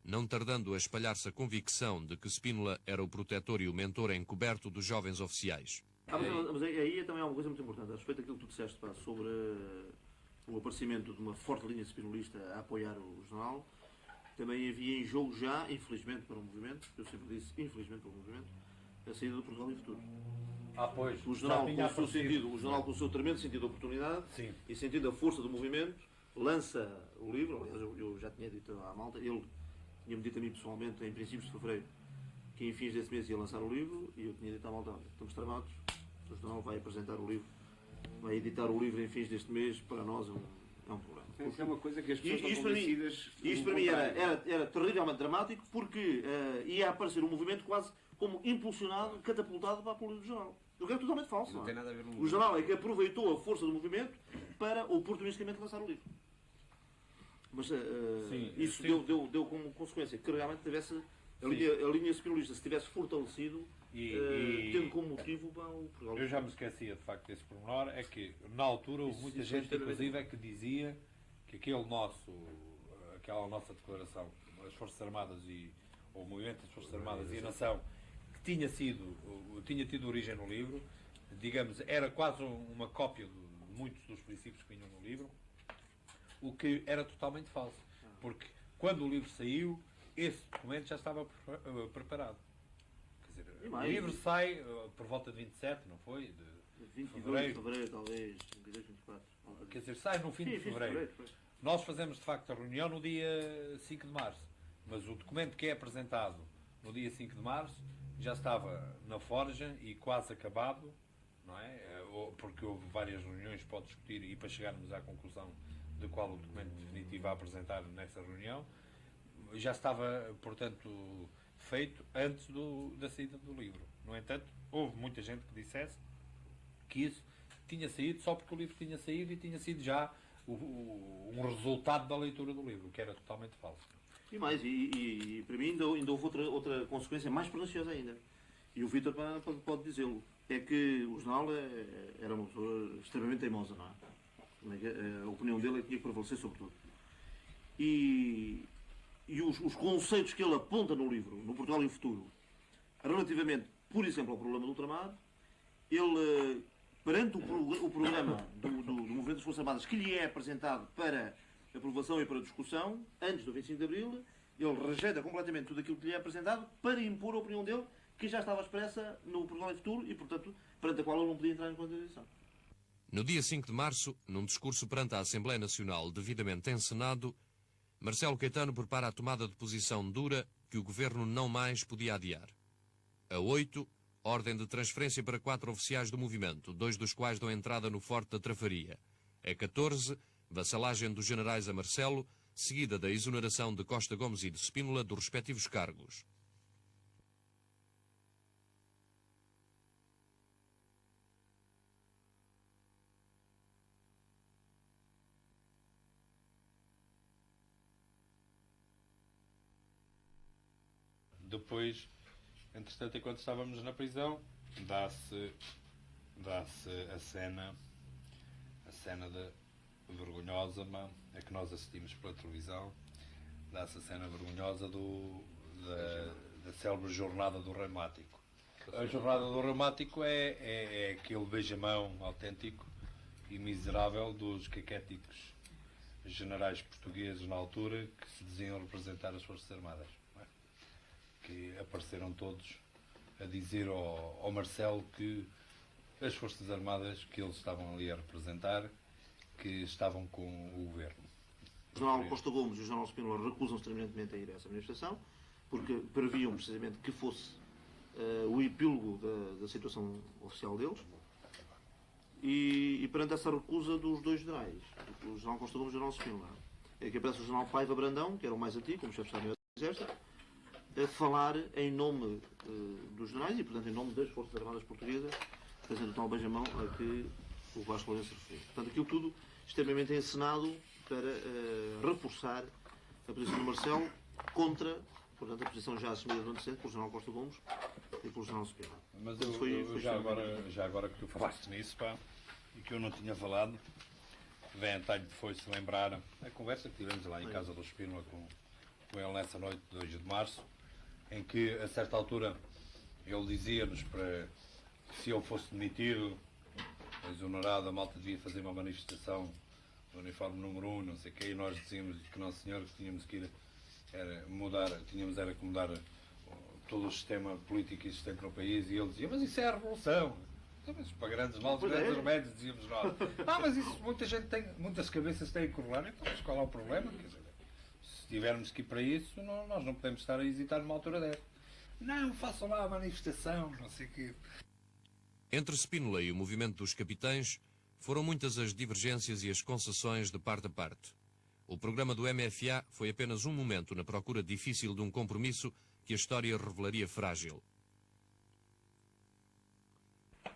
não tardando a espalhar-se a convicção de que Spínola era o protetor e o mentor encoberto dos jovens oficiais. Mas aí também há uma coisa muito importante, a respeito daquilo que tu disseste sobre o aparecimento de uma forte linha spinolista a apoiar o jornal. Também havia em jogo já, infelizmente para o movimento, eu sempre disse infelizmente para o movimento, a saída do Portugal em Futuro. Pois, O jornal, com o seu tremendo sentido de oportunidade, sim, e sentindo a força do movimento, lança o livro. Aliás, eu já tinha dito à malta, ele tinha-me dito a mim pessoalmente, em princípios de fevereiro, que em fins desse mês ia lançar o livro, e eu tinha dito à malta: olha, estamos tramados, o jornal vai apresentar o livro, vai editar o livro em fins deste mês, para nós é É um problema. Isso é uma coisa que as pessoas Isto estão para mim- convencidas. Isto do para mim contrário. era terrivelmente dramático porque ia aparecer um movimento quase como impulsionado, catapultado para a política do jornal. O que é totalmente falso. Não Não tem é? nada a ver com O jornal é que aproveitou a força do movimento para oportunisticamente lançar o livro. Mas Sim, isso sim. deu como consequência que realmente tivesse a linha spinolista se tivesse fortalecido, tendo como motivo para o Portugal. Eu já me esquecia de facto desse pormenor, é que na altura houve muita Isso gente, é inclusive, que dizia que aquela nossa declaração, as Forças Armadas ou o movimento das Forças Armadas e a Nação, que tinha tido origem no livro, digamos, era quase uma cópia de muitos dos princípios que vinham no livro, o que era totalmente falso. Porque quando o livro saiu, esse documento já estava preparado. Quer dizer, E o mais? livro sai por volta de 27, não foi? De 22 de fevereiro. fevereiro, talvez, 22, 24. Quer dizer, sai no fim de Sim, fevereiro. foi. Nós fazemos de facto a reunião no dia 5 de março, mas o documento que é apresentado no dia 5 de março já estava na forja e quase acabado, não é? Porque houve várias reuniões para discutir e para chegarmos à conclusão de qual o documento definitivo a apresentar nessa reunião. Já estava, portanto, feito antes da saída do livro. No entanto, houve muita gente que dissesse que isso tinha saído só porque o livro tinha saído e tinha sido já um resultado da leitura do livro, que era totalmente falso. E mais, e para mim ainda houve outra consequência mais perniciosa ainda. E o Vítor pode dizê-lo. É que o jornal era uma pessoa extremamente teimosa, não é? A opinião dele é que tinha que prevalecer sobre tudo. E os conceitos que ele aponta no livro, no Portugal e o Futuro, relativamente, por exemplo, ao problema do ultramar, ele, perante o programa do Movimento das Forças Armadas, que lhe é apresentado para aprovação e para discussão, antes do 25 de Abril, ele rejeita completamente tudo aquilo que lhe é apresentado para impor a opinião dele, que já estava expressa no Portugal e Futuro e, portanto, perante a qual ele não podia entrar em contradição. No dia 5 de março, num discurso perante a Assembleia Nacional devidamente encenado, Marcelo Caetano prepara a tomada de posição dura que o governo não mais podia adiar. A 8, ordem de transferência para 4 oficiais do movimento, 2 dos quais dão entrada no Forte da Trafaria. A 14, vassalagem dos generais a Marcelo, seguida da exoneração de Costa Gomes e de Spínola dos respectivos cargos. Depois, entretanto, enquanto estávamos na prisão, dá-se a cena vergonhosa a que nós assistimos pela televisão, dá-se a cena vergonhosa da célebre Jornada do Reumático. A Jornada do Reumático é aquele beijamão autêntico e miserável dos caquéticos generais portugueses na altura que se diziam representar as Forças Armadas, não é? Que apareceram todos a dizer ao Marcelo que as Forças Armadas que eles estavam ali a representar, que estavam com o governo. O general Costa Gomes e o general Spínola recusam-se terminantemente a ir a essa manifestação, porque previam precisamente que fosse o epílogo da situação oficial deles. E perante essa recusa dos dois generais, o general Costa Gomes e o general Spínola, é que aparece o general Paiva Brandão, que era o mais antigo, como chefe de Estado-Maior do Exército, a falar em nome dos generais e, portanto, em nome das Forças Armadas Portuguesas, fazendo o tal beijamão a que o Vasco Lourenço referiu. Portanto, aquilo tudo extremamente encenado para reforçar a posição do Marcelo contra, portanto, a posição já assumida no antecedente pelo general Costa Gomes e pelo general Spínola. Mas Portanto, eu já agora que tu falaste nisso, pá, e que eu não tinha falado, vem a talho de foi-se lembrar a conversa que tivemos lá em casa do Spínola com ele nessa noite de 2 de março, em que, a certa altura, ele dizia-nos para que se eu fosse demitido, exonerado, a malta devia fazer uma manifestação do uniforme número 1, não sei o quê, e nós dizíamos que não, senhor, que tínhamos que ir tínhamos que mudar todo o sistema político existente no país, e ele dizia, mas isso é a revolução. Então, mas para grandes males, grandes remédios, dizíamos nós. Mas isso muitas cabeças têm que corrolar, então mas qual é o problema? Quer dizer, se tivermos que ir para isso, nós não podemos estar a hesitar numa altura desta. Não, façam lá a manifestação, não sei o quê. Entre Spínola e o movimento dos capitães, Foram muitas as divergências e as concessões de parte a parte. O programa do MFA foi apenas um momento na procura difícil de um compromisso que a história revelaria frágil.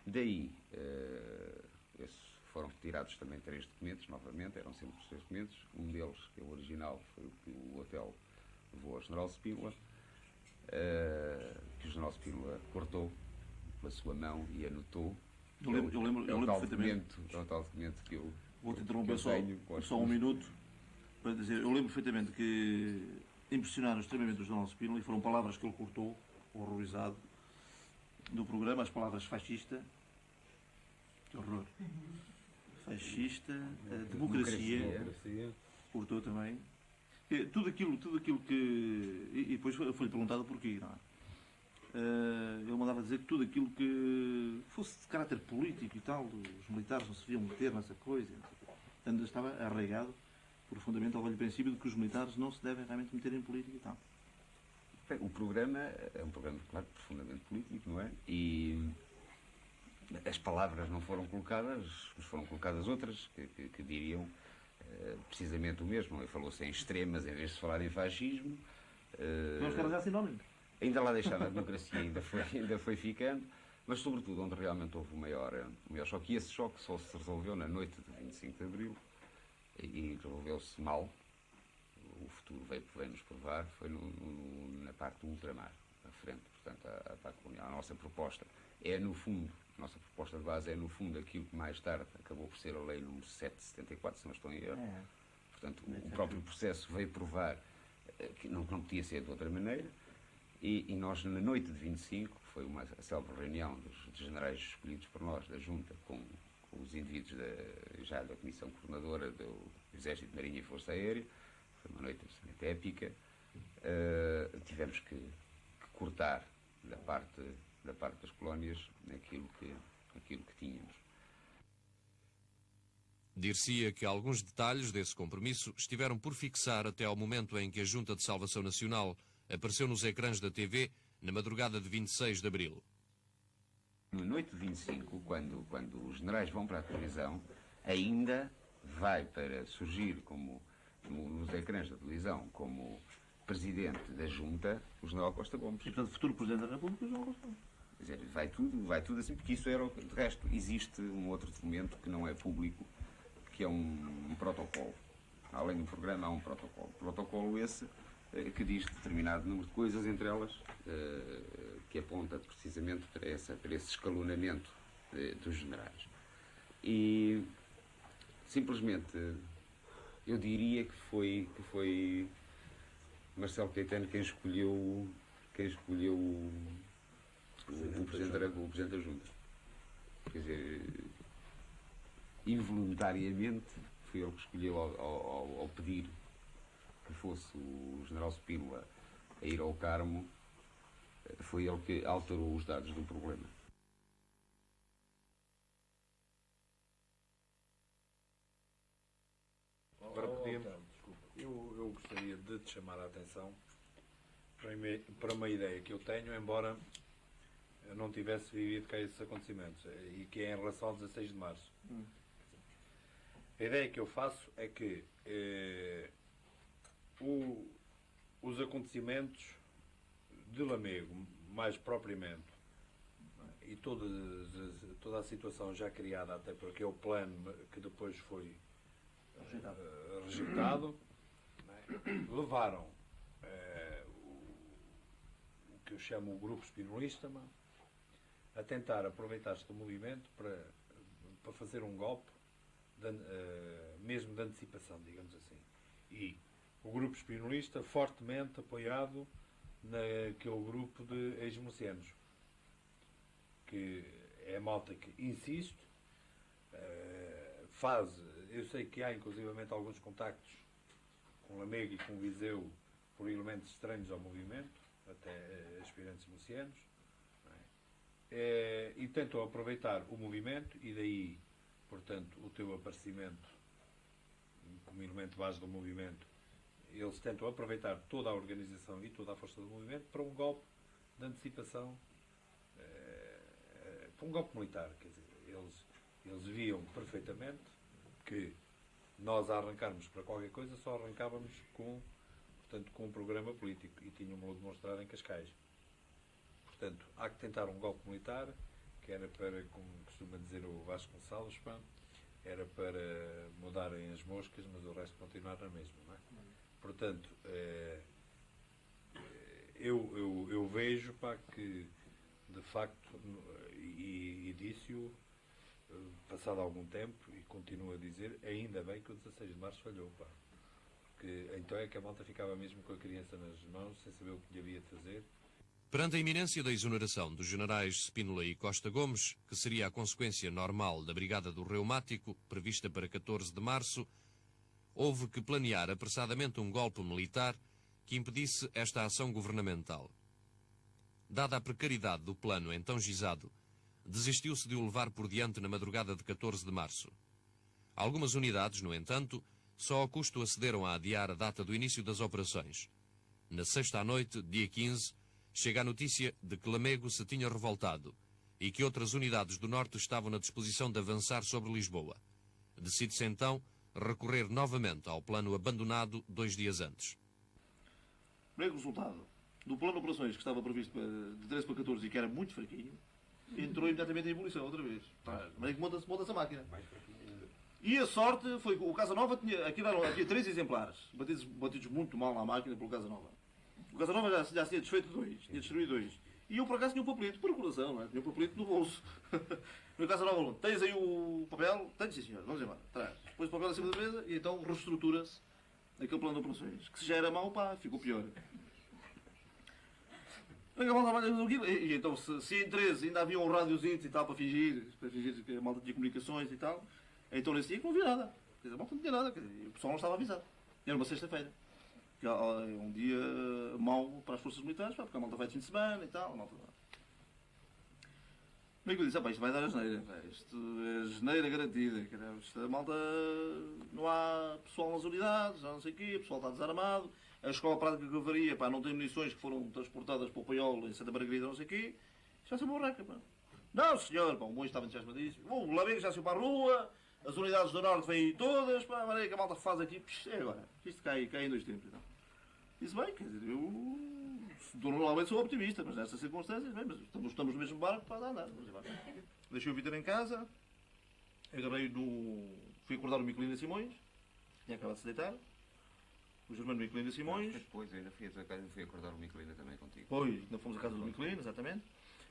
Daí, foram retirados também 3 documentos, novamente, eram sempre os 3 documentos. Um deles, que é o original, foi o que o hotel levou ao General Spínola, que o General Spínola cortou pela sua mão e anotou. Eu lembro perfeitamente. É o tal documento que eu Vou-te interromper tenho, só um minuto para dizer, eu lembro perfeitamente que impressionaram extremamente o General Spínola e foram palavras que ele cortou, horrorizado, do programa, as palavras fascista, que horror, fascista, democracia, cortou também. Tudo aquilo que... E depois foi-lhe perguntado porquê, não é? Ele mandava dizer que tudo aquilo que fosse de caráter político e tal, os militares não se deviam meter nessa coisa. Portanto, estava arraigado profundamente ao velho princípio de que os militares não se devem realmente meter em política e tal. Bem, o programa é um programa, claro, profundamente político, não é? E as palavras não foram colocadas, mas foram colocadas outras que diriam precisamente o mesmo. Falou-se em extremas em vez de se falar em fascismo. Vamos carregar sinónimos. Ainda lá deixaram a democracia, ainda foi ficando, mas sobretudo onde realmente houve o maior choque. E esse choque só se resolveu na noite de 25 de Abril e resolveu-se mal. O futuro veio-nos provar, foi na parte do ultramar, à frente, portanto, à parte colonial. A nossa proposta é, no fundo, a nossa proposta de base é, no fundo, aquilo que mais tarde acabou por ser a Lei número 774, se não estou em erro. Portanto, o próprio processo veio provar que não podia ser de outra maneira. E nós, na noite de 25, que foi a célebre reunião dos generais escolhidos por nós, da Junta, com os indivíduos já da Comissão Coordenadora do Exército, Marinha e Força Aérea, foi uma noite absolutamente épica, tivemos que cortar da parte das colónias aquilo que tínhamos. Dir-se-ia que alguns detalhes desse compromisso estiveram por fixar até ao momento em que a Junta de Salvação Nacional apareceu nos ecrãs da TV na madrugada de 26 de Abril. Na noite de 25, quando os generais vão para a televisão, ainda vai para surgir nos ecrãs da televisão como presidente da Junta o general Costa Gomes. E, portanto, futuro Presidente da República, João Costa Gomes. Quer dizer, vai tudo assim, porque isso era... De resto, existe um outro documento que não é público, que é um protocolo. Além do programa, há um protocolo. Protocolo esse que diz determinado número de coisas, entre elas que aponta precisamente para esse escalonamento dos generais. E simplesmente eu diria que foi Marcelo Caetano quem escolheu o Presidente da Junta. Quer dizer, involuntariamente foi ele que escolheu ao pedir que fosse o General Spínola a ir ao Carmo, foi ele que alterou os dados do problema. Agora eu gostaria de te chamar a atenção para uma ideia que eu tenho, embora eu não tivesse vivido cá esses acontecimentos, e que é em relação ao 16 de março. A ideia que eu faço é que os acontecimentos de Lamego, mais propriamente, e toda a situação já criada, até porque é o plano que depois foi rejeitado, levaram o que eu chamo o grupo espinolista a tentar aproveitar-se do movimento para fazer um golpe, mesmo de antecipação, digamos assim. E o grupo espinolista fortemente apoiado naquele grupo de ex-milicianos, que é a malta que insiste, eu sei que há inclusivamente alguns contactos com Lamego e com Viseu por elementos estranhos ao movimento, até aspirantes milicianos, e tentam aproveitar o movimento, e daí, portanto, o teu aparecimento como elemento base do movimento. Eles tentam aproveitar toda a organização e toda a força do movimento para um golpe de antecipação, para um golpe militar. Quer dizer, eles Eles viam perfeitamente que nós, a arrancarmos para qualquer coisa, só arrancávamos portanto, com um programa político e tínhamos-lo demonstrado em Cascais. Portanto, há que tentar um golpe militar, que era para, como costuma dizer o Vasco Gonçalves, pá, era para mudarem as moscas, mas o resto continuar na mesma. Não é? Portanto, eu vejo, pá, que de facto, e disse-o passado algum tempo, e continuo a dizer, ainda bem que o 16 de março falhou, pá. Porque então é que a malta ficava mesmo com a criança nas mãos, sem saber o que lhe havia de fazer. Perante a iminência da exoneração dos generais Spínola e Costa Gomes, que seria a consequência normal da Brigada do Reumático, prevista para 14 de março, houve que planear apressadamente um golpe militar que impedisse esta ação governamental. Dada a precariedade do plano então gizado, desistiu-se de o levar por diante na madrugada de 14 de março. Algumas unidades, no entanto, só a custo acederam a adiar a data do início das operações. Na sexta à noite, dia 15, chega a notícia de que Lamego se tinha revoltado e que outras unidades do norte estavam na disposição de avançar sobre Lisboa. Decide-se então recorrer novamente ao plano abandonado 2 dias antes. Primeiro resultado do plano de operações que estava previsto de 13 para 14 e que era muito fraquinho, entrou imediatamente em ebulição outra vez. Mas é que monta-se a máquina. E a sorte foi que o Casanova havia 3 exemplares, batidos muito mal na máquina pelo Casanova. O Casanova já tinha desfeito 2, tinha destruído 2. E eu, por acaso, tinha um papelito, por coração, não é? Tinha um papelito no bolso. No Casanova, tens aí o papel? Tenho, sim, senhor, vamos embora. Traz. Depois o papel acima da mesa e então reestrutura-se aquele plano de operações. Que se já era mau, pá, ficou pior. E então, se em 13 ainda havia um rádiozinho e tal para fingir que a malta tinha comunicações e tal, então nesse dia que não havia nada. Quer dizer, a malta não tinha nada, o pessoal não estava avisado. Era uma sexta-feira. Que é um dia mau para as forças militares, porque a malta vai de fim de semana e tal. A malta... Como é que eu disse? Isto vai dar asneira. Isto é asneira garantida. A malta... Não há pessoal nas unidades, não sei o quê, o pessoal está desarmado. A escola prática de cavalaria, pá, não tem munições que foram transportadas para o Paiol em Santa Margarida, não sei o quê. Já se borraca, pá. Não, senhor, pá, o monge estava entusiasmadíssimo. O Lamego já saiu para a rua, as unidades do Norte vêm aí todas, pá, a maneira que a malta faz aqui, é agora. Isto cai em 2 tempos, então. Disse bem, quer dizer, eu normalmente sou optimista, mas nestas circunstâncias, bem, mas estamos no mesmo barco para andar. Deixei o Vitor em casa, fui acordar o Miquelina Simões, tinha acabado de se deitar, o Germano Miquelina Simões. Depois ainda fui acordar o Miquelina também contigo. Pois, ainda fomos à casa do Miquelina, exatamente.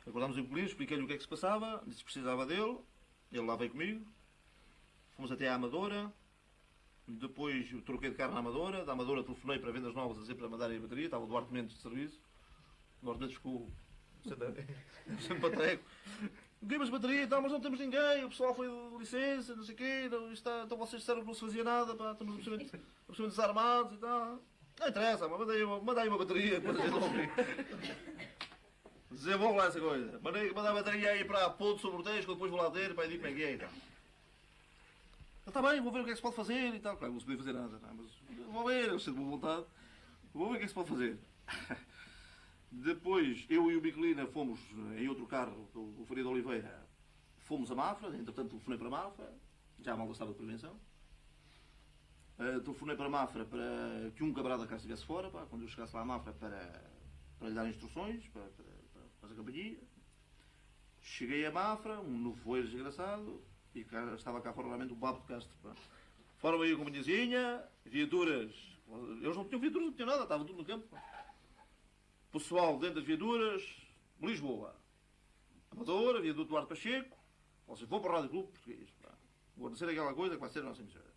Acordámos o Miquelina, expliquei-lhe o que é que se passava, disse que precisava dele, ele lá veio comigo, fomos até à Amadora. Depois troquei de carro na Amadora, da Amadora telefonei para vendas novas a dizer para mandarem a bateria, estava o Duarte Mendes de serviço. O Duarte Mendes ficou sempre para treco. Mas bateria e tal, mas não temos ninguém, o pessoal foi de licença, não sei o quê, então vocês disseram que não se fazia nada, pá, estamos absolutamente desarmados e tal. Não interessa, mandei uma bateria, depois a gente não desenvolve lá essa coisa. Mandei a bateria aí para Ponte sobre o Tejo, que depois vou lá ter, para ir como é que é e tal. Está bem, vou ver o que é que se pode fazer e tal. Claro, não se podia fazer nada, não, mas vou ver, eu sei de boa vontade. Vou ver o que é que se pode fazer. Depois, eu e o Miquelina fomos em outro carro, o Faria de Oliveira, fomos a Mafra, entretanto telefonei para Mafra, já mal estava de prevenção. Telefonei para Mafra para que um camarada cá estivesse fora, pá, quando eu chegasse lá a Mafra para lhe dar instruções, para fazer a companhia. Cheguei a Mafra, um nevoeiro desgraçado, e estava cá fora realmente o Babo de Castro. Fora aí a companhiazinha, viaturas. Eles não tinham viaturas, não tinham nada, estava tudo no campo. Pessoal dentro das viaturas, Lisboa. Amadora, viaduto Duarte Pacheco. Vocês vão para o Rádio Clube Português. Vou dizer aquela coisa que vai ser a nossa emissora.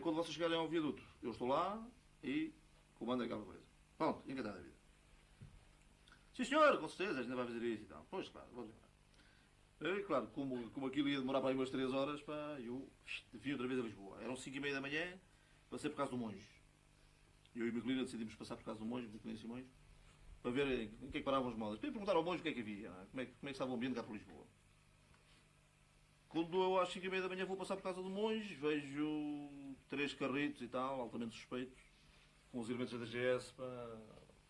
Quando vocês chegarem ao viaduto, eu estou lá e comando aquela coisa. Pronto, encantado da vida. Sim senhor, com certeza, a gente vai fazer isso e tal. Pois claro, vamos embora. Claro, como aquilo ia demorar para aí umas 3 horas, pá, eu vim outra vez a Lisboa. Eram 5h30 da manhã, passei por causa do monge. Eu e o Miquelina decidimos passar por causa do monge, Miquelina Simões, para ver em que é que paravam os modas. Para perguntar ao monge o que é que havia, como é que estava o ambiente cá por Lisboa. Quando eu às 5h30 da manhã vou passar por casa do monge, vejo 3 carritos e tal, altamente suspeitos, com os elementos da DGS,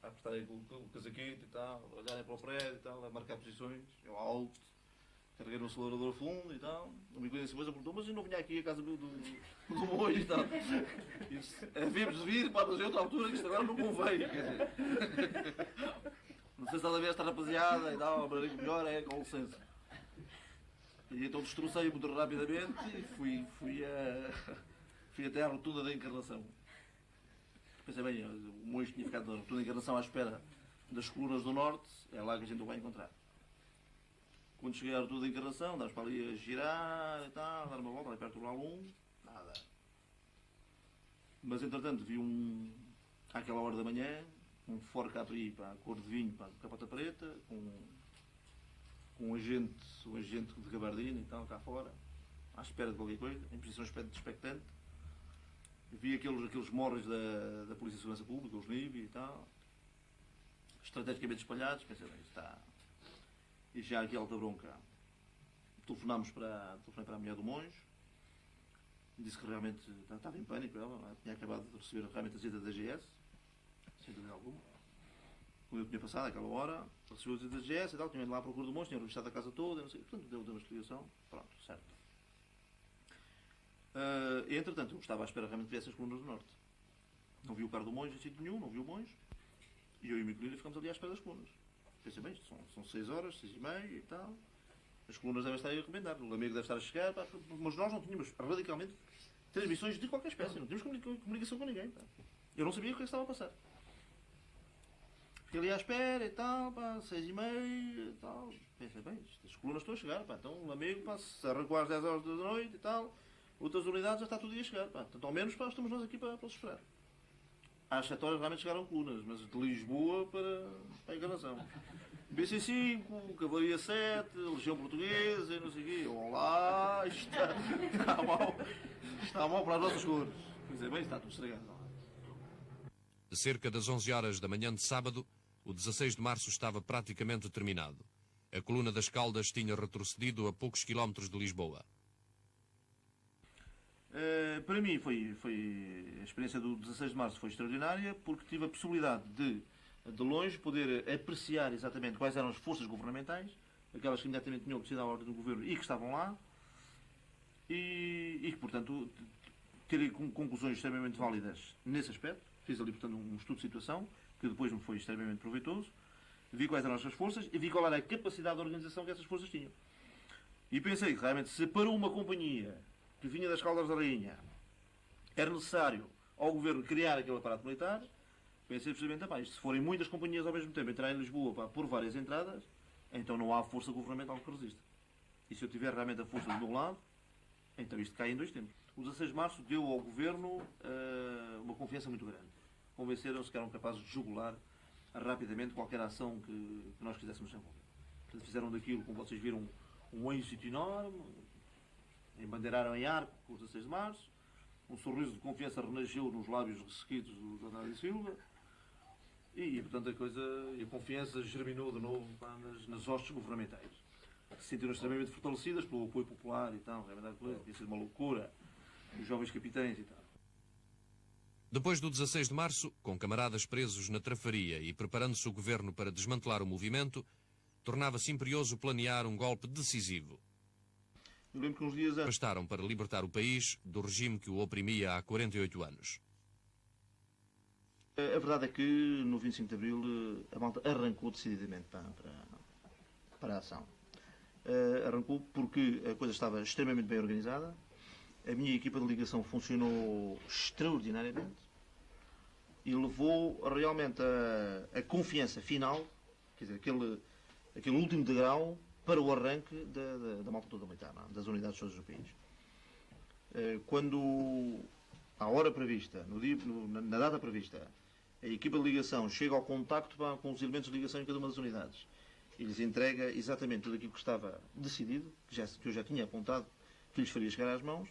a apertarem com o casaquito e tal, a olharem para o prédio e tal, a marcar posições, eu alto. Carreguei no acelerador a fundo e tal. O amigo em cima perguntou, mas eu não vinha aqui a casa do Mois e tal. Havíamos de vir, pá, mas em outra altura, que isto agora não convém. Quer dizer, não sei se estás a ver esta rapaziada e tal, mas o melhor é com licença. E então destrocei muito rapidamente e fui até à rotunda da Encarnação. Pensei bem, o Mois tinha ficado na rotunda da Encarnação à espera das colunas do norte, é lá que a gente o vai encontrar. Quando cheguei à rotunda da Encarnação, dávamos para ali a girar e tal, dar uma volta, ali perto do Lalum, nada. Mas entretanto vi àquela hora da manhã, um Ford Capri, pá, cor de vinho, pá, capota preta, com um agente de gabardina e tal, cá fora, à espera de qualquer coisa, em posição expectante. Vi aqueles morros da Polícia de Segurança Pública, os NIB e tal, estrategicamente espalhados, pensei, bem, está. E já aqui alta bronca. Telefonei para a mulher do monge, disse que realmente estava em pânico, ela tinha acabado de receber realmente a visita da GS, sem dúvida alguma. Como eu tinha passado àquela hora, recebeu a visita da GS e tal, tinha ido lá à procura do monge, tinha revistado a casa toda, não sei, portanto deu uma explicação, pronto, certo. E entretanto, eu estava à espera realmente que viessem as colunas do norte. Não vi o carro do monge em sítio nenhum, não vi o monge, e eu e o meu colina ficamos ali à espera das colunas. Pensei, bem, são 6 horas, 6h30 e tal. As colunas devem estar aí a recomendar. O amigo deve estar a chegar, pá, mas nós não tínhamos radicalmente transmissões de qualquer espécie, não tínhamos comunicação com ninguém. Pá. Eu não sabia o que estava a passar. Fiquei ali à espera e tal, pá, 6h30 e tal. Pensei, bem, as colunas estão a chegar, pá, então o amigo pá, se arrancou às 10 horas da noite e tal, outras unidades já está tudo a chegar. Pá. Então, ao menos pá, estamos nós aqui para os esperar. Às 7 horas realmente chegaram colunas, mas de Lisboa para a Encarnação. BC5, Cavalaria 7, Legião Portuguesa e não sei o quê. Olá, está mal para as nossas cores. Quer dizer, bem, está tudo estragado. Cerca das 11 horas da manhã de sábado, o 16 de março estava praticamente terminado. A coluna das Caldas tinha retrocedido a poucos quilómetros de Lisboa. Para mim a experiência do 16 de março foi extraordinária porque tive a possibilidade de longe poder apreciar exatamente quais eram as forças governamentais, aquelas que imediatamente tinham obedecido à ordem do governo e que estavam lá, e que, portanto, ter conclusões extremamente válidas nesse aspecto. Fiz ali, portanto, um estudo de situação que depois me foi extremamente proveitoso. Vi quais eram as suas forças e vi qual era a capacidade de organização que essas forças tinham. E pensei que realmente se para uma companhia que vinha das Caldas da Rainha era necessário ao governo criar aquele aparato militar, pensei precisamente, se forem muitas companhias ao mesmo tempo entrar em Lisboa por várias entradas, então não há força governamental que resista. E se eu tiver realmente a força do meu lado, então isto cai em 2 tempos. O 16 de março deu ao governo uma confiança muito grande. Convenceram-se que eram capazes de jugular rapidamente qualquer ação que nós quiséssemos desenvolver. Portanto, fizeram daquilo, como vocês viram, um êxito enorme, embandeiraram em arco com o 16 de março, um sorriso de confiança renasceu nos lábios ressequidos do António Silva, e portanto a confiança germinou de novo nas hostes governamentais. Se sentiram extremamente fortalecidas pelo apoio popular e tal, realmente tinha sido uma loucura, os jovens capitães e tal. Depois do 16 de março, com camaradas presos na trafaria e preparando-se o governo para desmantelar o movimento, tornava-se imperioso planear um golpe decisivo. Eu lembro que uns dias antes Bastaram para libertar o país do regime que o oprimia há 48 anos. A verdade é que no 25 de Abril a malta arrancou decididamente para a ação. Arrancou porque a coisa estava extremamente bem organizada, a minha equipa de ligação funcionou extraordinariamente e levou realmente a confiança final, quer dizer, aquele último degrau para o arranque da malta toda militar, das unidades todas do país. Quando, à hora prevista, na data prevista, a equipa de ligação chega ao contacto com os elementos de ligação em cada uma das unidades e lhes entrega exatamente tudo aquilo que estava decidido, que eu já tinha apontado que lhes faria chegar às mãos,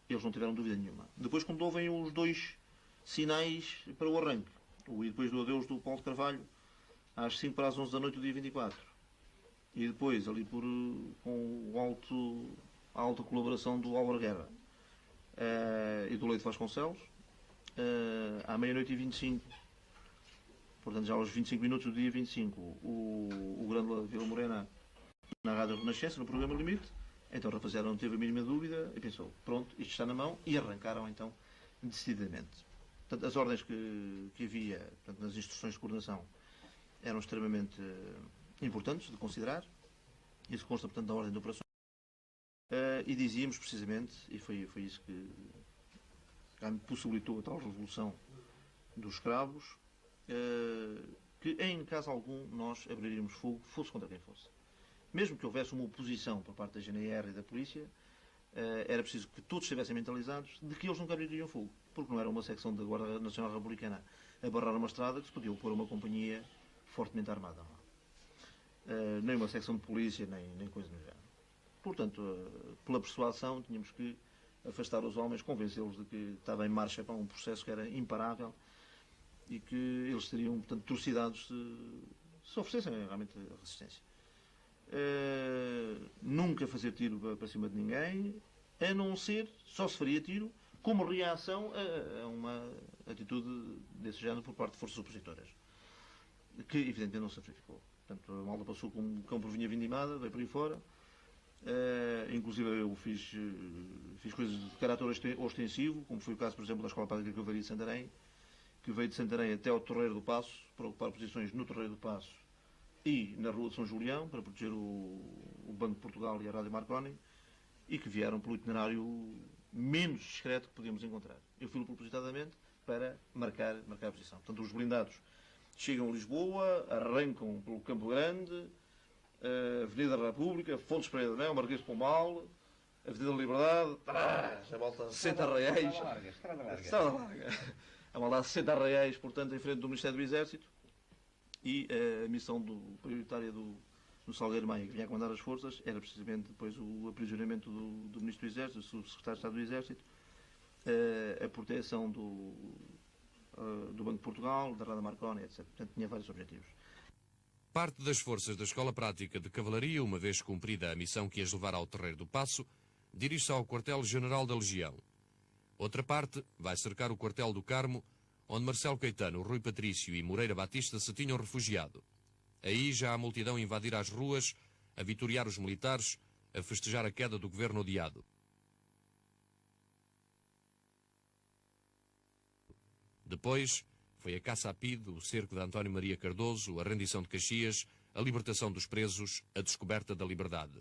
eles não tiveram dúvida nenhuma. Depois, quando ouvem os 2 sinais para o arranque, e depois do adeus do Paulo de Carvalho, às 5 para as 11 da noite do dia 24, e depois ali com a alta colaboração do Álvaro Guerra e do Leite Vasconcelos, à meia-noite e 25, portanto já aos 25 minutos do dia 25, o grande Vila Morena na Rádio Renascença, no programa Limite. Então Rapaziada não teve a mínima dúvida e pensou, pronto, isto está na mão, e arrancaram então decididamente. Portanto, as ordens que havia, portanto, nas instruções de coordenação eram extremamente importantes de considerar. Isso consta, portanto, da ordem de operações. E dizíamos precisamente, e foi isso que possibilitou a tal revolução dos escravos, que em caso algum nós abriríamos fogo, fosse contra quem fosse. Mesmo que houvesse uma oposição por parte da GNR e da polícia, era preciso que todos estivessem mentalizados de que eles nunca abririam fogo, porque não era uma secção da Guarda Nacional Republicana a barrar uma estrada que se podia opor a uma companhia fortemente armada. Nem uma secção de polícia, nem coisa do género. Portanto, pela persuasão, tínhamos que afastar os homens, convencê-los de que estava em marcha para um processo que era imparável e que eles seriam, portanto, trucidados se oferecessem realmente a resistência. Nunca fazer tiro para cima de ninguém, a não ser, só se faria tiro como reação a uma atitude desse género por parte de forças opositoras, que evidentemente não se verificou. Portanto, a malta passou como um cão por vinha vindimada, veio por aí fora. Inclusive eu fiz coisas de caráter ostensivo, como foi o caso, por exemplo, da Escola Prática que eu veio de Santarém, que veio de Santarém até ao Torreiro do Paço, para ocupar posições no Torreiro do Paço e na Rua de São Julião, para proteger o Banco de Portugal e a Rádio Marconi, e que vieram pelo itinerário menos discreto que podíamos encontrar. Eu fui propositadamente para marcar a posição. Portanto, os blindados chegam a Lisboa, arrancam pelo Campo Grande, Avenida da República, Fontes Pereira de Mel, Marquês de Pombal, Avenida da Liberdade, a volta 60 reais. Estrada larga. A volta 60 reais, portanto, em frente do Ministério do Exército, e a missão prioritária do Salgueiro Maia, que vinha a comandar as forças, era precisamente depois o aprisionamento do Ministro do Exército, do Subsecretário de Estado do Exército, a proteção do Banco de Portugal, da Rádio Marconi, etc. Portanto, tinha vários objetivos. Parte das forças da Escola Prática de Cavalaria, uma vez cumprida a missão que as levar ao Terreiro do Paço, dirige-se ao Quartel-General da Legião. Outra parte vai cercar o Quartel do Carmo, onde Marcelo Caetano, Rui Patrício e Moreira Batista se tinham refugiado. Aí já a multidão invadir as ruas, a vitoriar os militares, a festejar a queda do governo odiado. Depois foi a caça a Pide, o cerco de António Maria Cardoso, a rendição de Caxias, a libertação dos presos, a descoberta da liberdade.